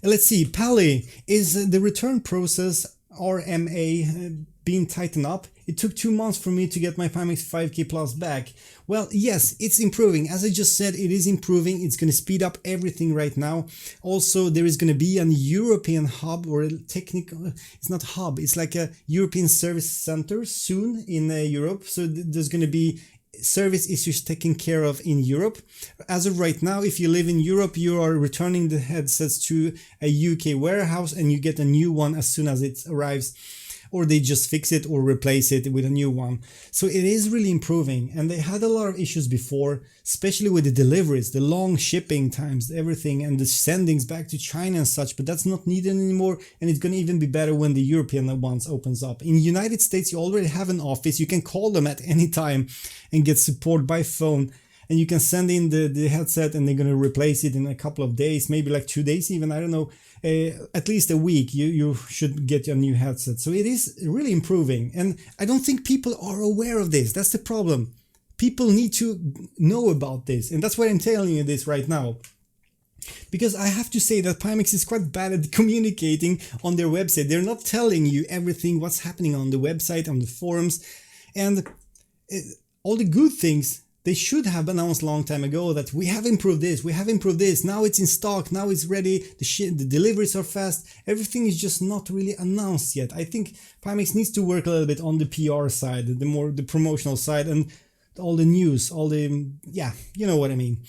Let's see, Pally, is the return process RMA being tightened up? It took 2 months for me to get my Pimax 5K Plus back. Well, yes, it's improving. As I just said, it is improving. It's going to speed up everything right now. Also, there is going to be an European hub, or a technical, it's not hub, it's like a European service center soon in Europe. So there's going to be service issues taken care of in Europe. As of right now, if you live in Europe, you are returning the headsets to a UK warehouse, and you get a new one as soon as it arrives, or they just fix it or replace it with a new one. So it is really improving, and they had a lot of issues before, especially with the deliveries, the long shipping times, everything, and the sendings back to China and such, but that's not needed anymore, and it's going to even be better when the European ones opens up. In the United States, you already have an office. You can call them at any time and get support by phone, and you can send in the headset, and they're going to replace it in a couple of days, maybe like 2 days even, I don't know. At least a week you should get your new headset. So it is really improving, and I don't think people are aware of this. That's the problem. People need to know about this, and that's why I'm telling you this right now. Because I have to say that Pimax is quite bad at communicating on their website. They're not telling you everything what's happening on the website, on the forums, and all the good things. They should have announced a long time ago that we have improved this, we have improved this, now it's in stock, now it's ready, the deliveries are fast. Everything is just not really announced yet. I think Pimax needs to work a little bit on the PR side, the promotional side, and all the news, all the, yeah, you know what I mean.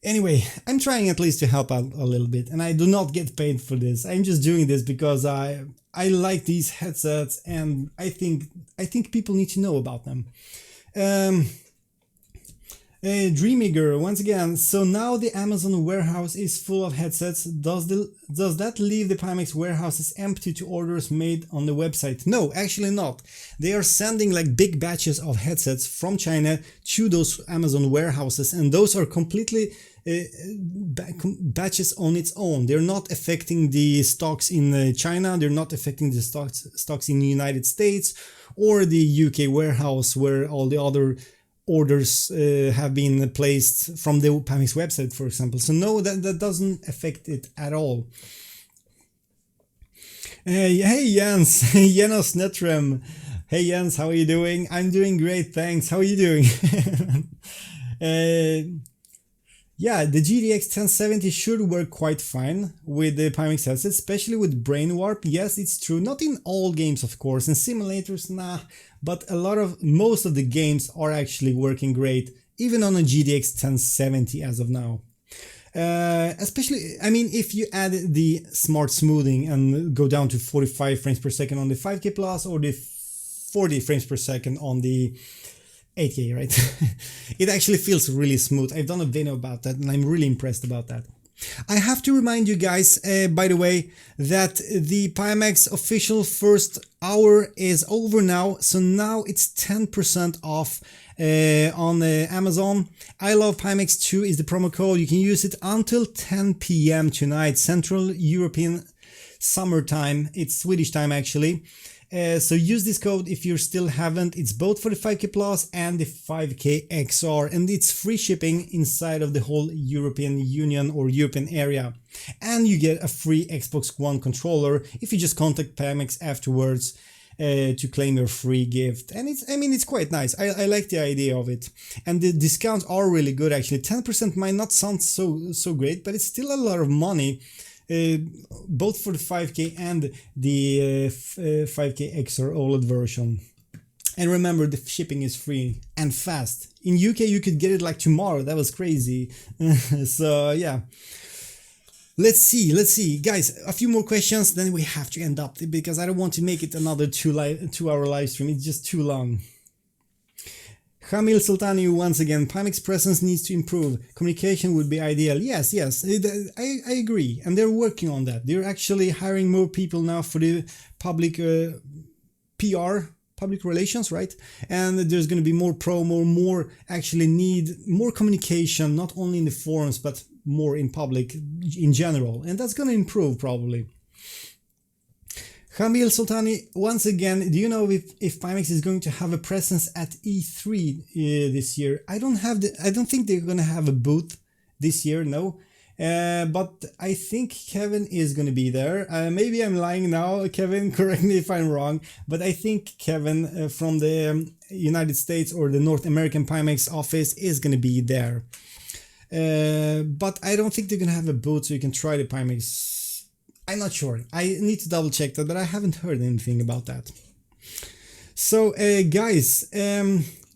Anyway, I'm trying at least to help out a little bit, and I do not get paid for this. I'm just doing this because I like these headsets, and I think people need to know about them. Dreamiger, once again, so now the Amazon warehouse is full of headsets. Does that leave the Pimax warehouses empty to orders made on the website? No, actually not. They are sending like big batches of headsets from China to those Amazon warehouses, and those are completely batches on its own. They're not affecting the stocks in China, they're not affecting the stocks in the United States or the UK warehouse where all the other orders have been placed from the Pimax website, for example. So no, that doesn't affect it at all. Hey Jens, Jenos Netrem. Hey Jens, how are you doing? I'm doing great, thanks. How are you doing? Yeah, the GTX 1070 should work quite fine with the Pimax headset, especially with Brain Warp. Yes, it's true. Not in all games, of course. In simulators, nah. But most of the games are actually working great, even on a GTX 1070 as of now. Especially, I mean, if you add the smart smoothing and go down to 45 frames per second on the 5K Plus, or the 40 frames per second on the 8K, right? It actually feels really smooth. I've done a video about that, and I'm really impressed about that. I have to remind you guys, by the way, that the Pimax official first hour is over now, so now it's 10% off on Amazon. I love Pimax 2 is the promo code. You can use it until 10 p.m. tonight, Central European summertime. It's Swedish time actually. So use this code if you still haven't. It's both for the 5K Plus and the 5K XR, and it's free shipping inside of the whole European Union or European area. And you get a free Xbox One controller if you just contact Pimax afterwards to claim your free gift. And it's quite nice. I like the idea of it. And the discounts are really good actually. 10% might not sound so great, but it's still a lot of money. Both for the 5K and the 5K XR OLED version. And remember, the shipping is free and fast. In UK you could get it like tomorrow. That was crazy. So yeah, let's see guys, a few more questions, then we have to end up, because I don't want to make it another 2-hour live stream. It's just too long. Hamil Sultani once again, Pimax presence needs to improve. Communication would be ideal. Yes, I agree. And they're working on that. They're actually hiring more people now for the public PR, public relations, right? And there's going to be more promo, more actually need more communication, not only in the forums, but more in public in general. And that's going to improve probably. Hamil Sultani, once again, do you know if Pimax is going to have a presence at E3 this year? I don't think they're going to have a booth this year, no. But I think Kevin is going to be there. Maybe I'm lying now, Kevin, correct me if I'm wrong. But I think Kevin from the United States or the North American Pimax office is going to be there. But I don't think they're going to have a booth so you can try the Pimax. I'm not sure. I need to double check that, but I haven't heard anything about that. So guys,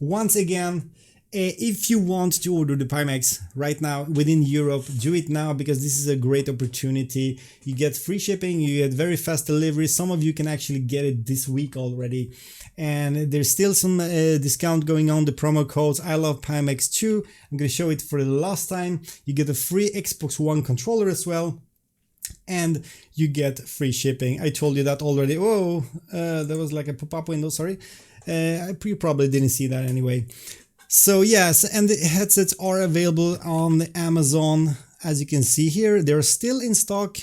once again, if you want to order the Pimax right now within Europe, do it now, because this is a great opportunity. You get free shipping, you get very fast delivery. Some of you can actually get it this week already. And there's still some discount going on, the promo codes. I love Pimax 2. I'm going to show it for the last time. You get a free Xbox One controller as well. And you get free shipping. I told you that already. Oh, there was like a pop-up window, sorry. You probably didn't see that anyway. So yes, and the headsets are available on Amazon. As you can see here, they're still in stock.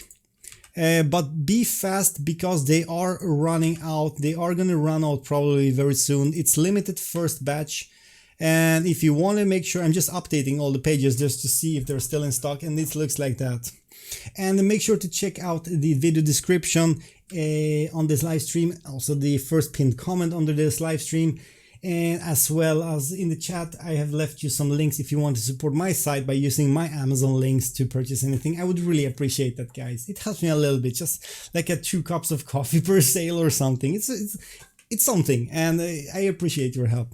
But be fast, because they are running out. They are going to run out probably very soon. It's limited first batch. And if you want to make sure, I'm just updating all the pages just to see if they're still in stock, and it looks like that. And make sure to check out the video description on this live stream, also the first pinned comment under this live stream, and as well as in the chat I have left you some links if you want to support my site by using my Amazon links to purchase anything. I would really appreciate that, guys. It helps me a little bit, just like a 2 cups of coffee per sale or something. It's something, and I appreciate your help.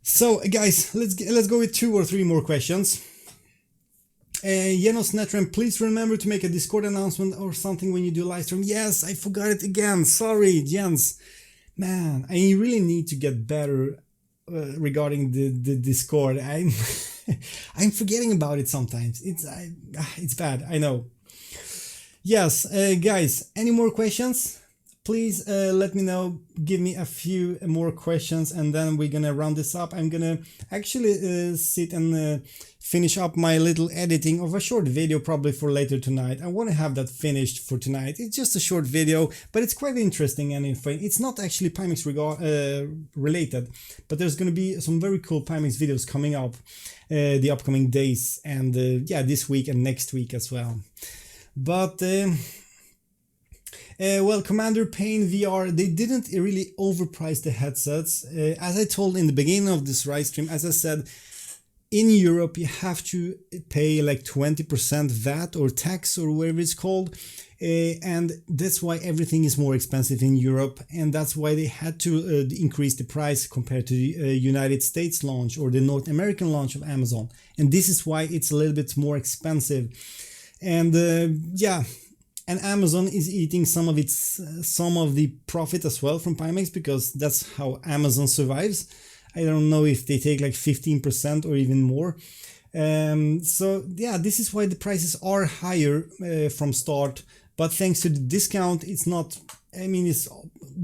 So guys, let's go with 2 or 3 more questions. Jenos Netram, please remember to make a Discord announcement or something when you do live stream. Yes, I forgot it again. Sorry, Jens. Man, I really need to get better regarding the Discord. I'm forgetting about it sometimes. It's bad, I know. Yes, guys, any more questions? Please let me know, give me a few more questions, and then we're gonna round this up. I'm gonna actually sit and finish up my little editing of a short video probably for later tonight. I want to have that finished for tonight. It's just a short video, but it's quite interesting, and it's not actually Pimax related, but there's gonna be some very cool Pimax videos coming up the upcoming days, and yeah, this week and next week as well. But well, Commander Pain VR, they didn't really overprice the headsets. As I told in the beginning of this live stream, as I said, in Europe you have to pay like 20% VAT or tax or whatever it's called. And that's why everything is more expensive in Europe, and that's why they had to increase the price compared to the United States launch or the North American launch of Amazon. And this is why it's a little bit more expensive. And yeah. And Amazon is eating some of the profit as well from Pimax, because that's how Amazon survives. I don't know if they take like 15% or even more. So yeah, this is why the prices are higher from start, but thanks to the discount, it's not, I mean, it's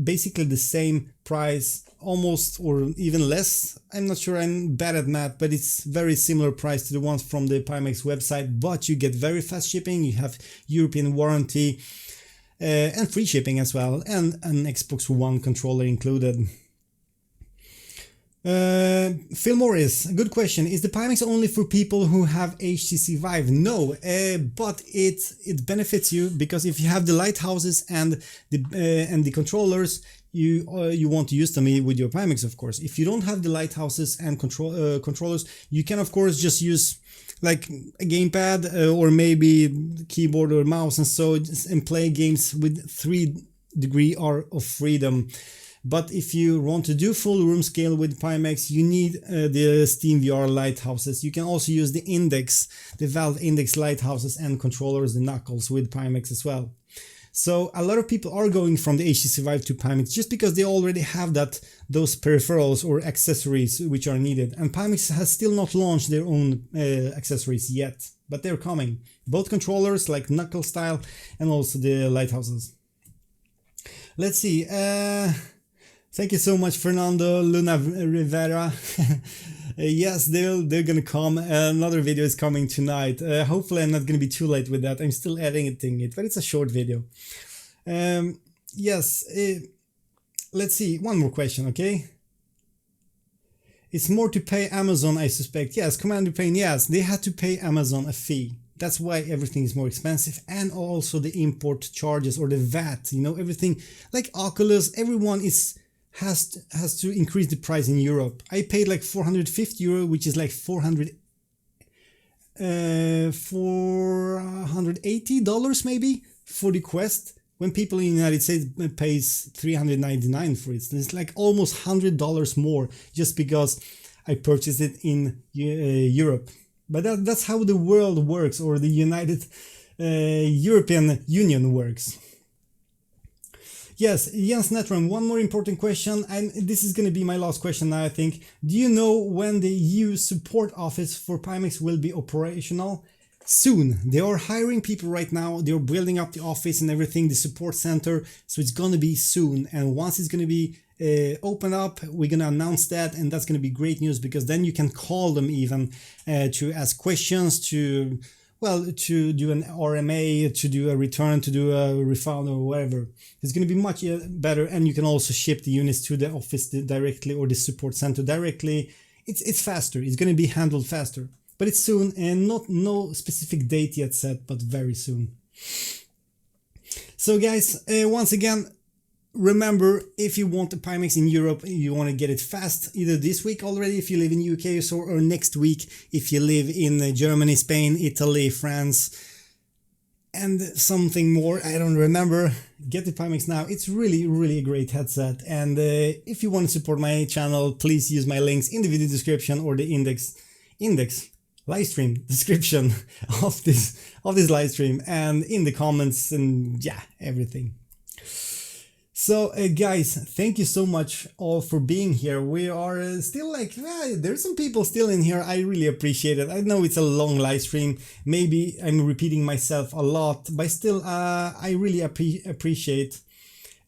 basically the same price, almost, or even less. I'm not sure, I'm bad at math, but it's very similar price to the ones from the Pimax website, but you get very fast shipping, you have European warranty, and free shipping as well, and an Xbox One controller included. Phil Morris, good question. Is the Pimax only for people who have HTC Vive? No, but it benefits you, because if you have the lighthouses and the controllers, you want to use them with your Pimax, of course. If you don't have the lighthouses and controllers, you can of course just use like a gamepad or maybe keyboard or mouse and play games with 3 degrees of freedom. But if you want to do full room scale with Pimax, you need the Steam VR lighthouses. You can also use the Valve Index lighthouses and controllers, the knuckles, with Pimax as well. So a lot of people are going from the HTC Vive to Pimax just because they already have those peripherals or accessories which are needed. And Pimax has still not launched their own accessories yet, but they're coming. Both controllers like knuckle style and also the lighthouses. Let's see. Thank you so much, Fernando Luna Rivera. Yes, they're gonna come. Another video is coming tonight. Hopefully I'm not gonna be too late with that. I'm still editing it, but it's a short video. Yes, let's see. One more question, okay? It's more to pay Amazon, I suspect. Yes, Commander Pain, yes, they had to pay Amazon a fee. That's why everything is more expensive, and also the import charges or the VAT, you know, everything like Oculus, everyone has to increase the price in Europe. I paid like 450 euro, which is like $480 maybe for the Quest, when people in the United States pays 399 for it. It's like almost $100 more just because I purchased it in Europe. But that's how the world works, or the United European Union works. Yes, Jens Netram, one more important question, and this is going to be my last question now, I think. Do you know when the EU support office for Pimax will be operational? Soon. They are hiring people right now. They're building up the office and everything, the support center. So it's going to be soon. And once it's going to be open up, we're going to announce that, and that's going to be great news, because then you can call them even to ask questions, to do an RMA, to do a return, to do a refund or whatever. It's going to be much better, and you can also ship the units to the office directly or the support center directly. It's faster. It's going to be handled faster, but it's soon, and no specific date yet set, but very soon. So guys, once again, remember, if you want the Pimax in Europe, you want to get it fast, either this week already if you live in the UK or next week if you live in Germany, Spain, Italy, France, and something more, I don't remember. Get the Pimax now. It's really a great headset, and if you want to support my channel, please use my links in the video description or the index live stream description of this live stream, and in the comments, and yeah, everything. So guys, thank you so much all for being here. We are still like, there's some people still in here. I really appreciate it. I know it's a long live stream. Maybe I'm repeating myself a lot, but still I really appreciate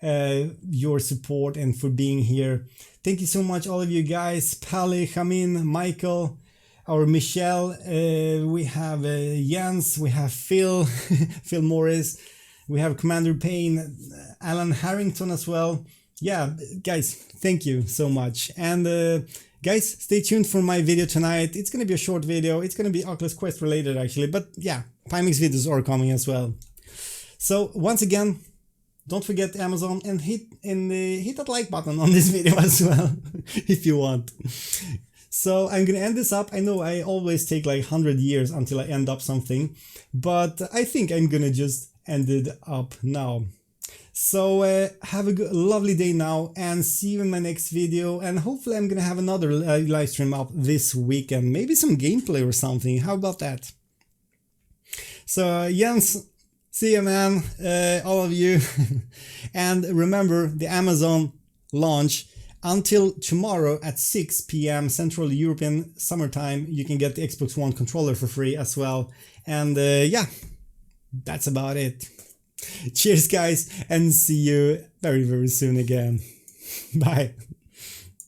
your support and for being here. Thank you so much, all of you guys. Pali, Jamin, Michael, our Michelle, we have Jens, we have Phil, Phil Morris. We have Commander Payne, Alan Harrington as well. Yeah, guys, thank you so much. And guys, stay tuned for my video tonight. It's going to be a short video. It's going to be Oculus Quest related actually. But yeah, Pimax videos are coming as well. So once again, don't forget Amazon, and hit that like button on this video as well if you want. So I'm going to end this up. I know I always take like 100 years until I end up something, but I think I'm going to just ended up now. So have a lovely day now, and see you in my next video, and hopefully I'm gonna have another live stream up this weekend, maybe some gameplay or something. How about that? So Jens, see you, man, all of you. And remember, the Amazon launch Until tomorrow at 6 p.m. Central European Summertime, you can get the Xbox One controller for free as well. And yeah, that's about it. Cheers, guys, and see you very, very soon again. Bye.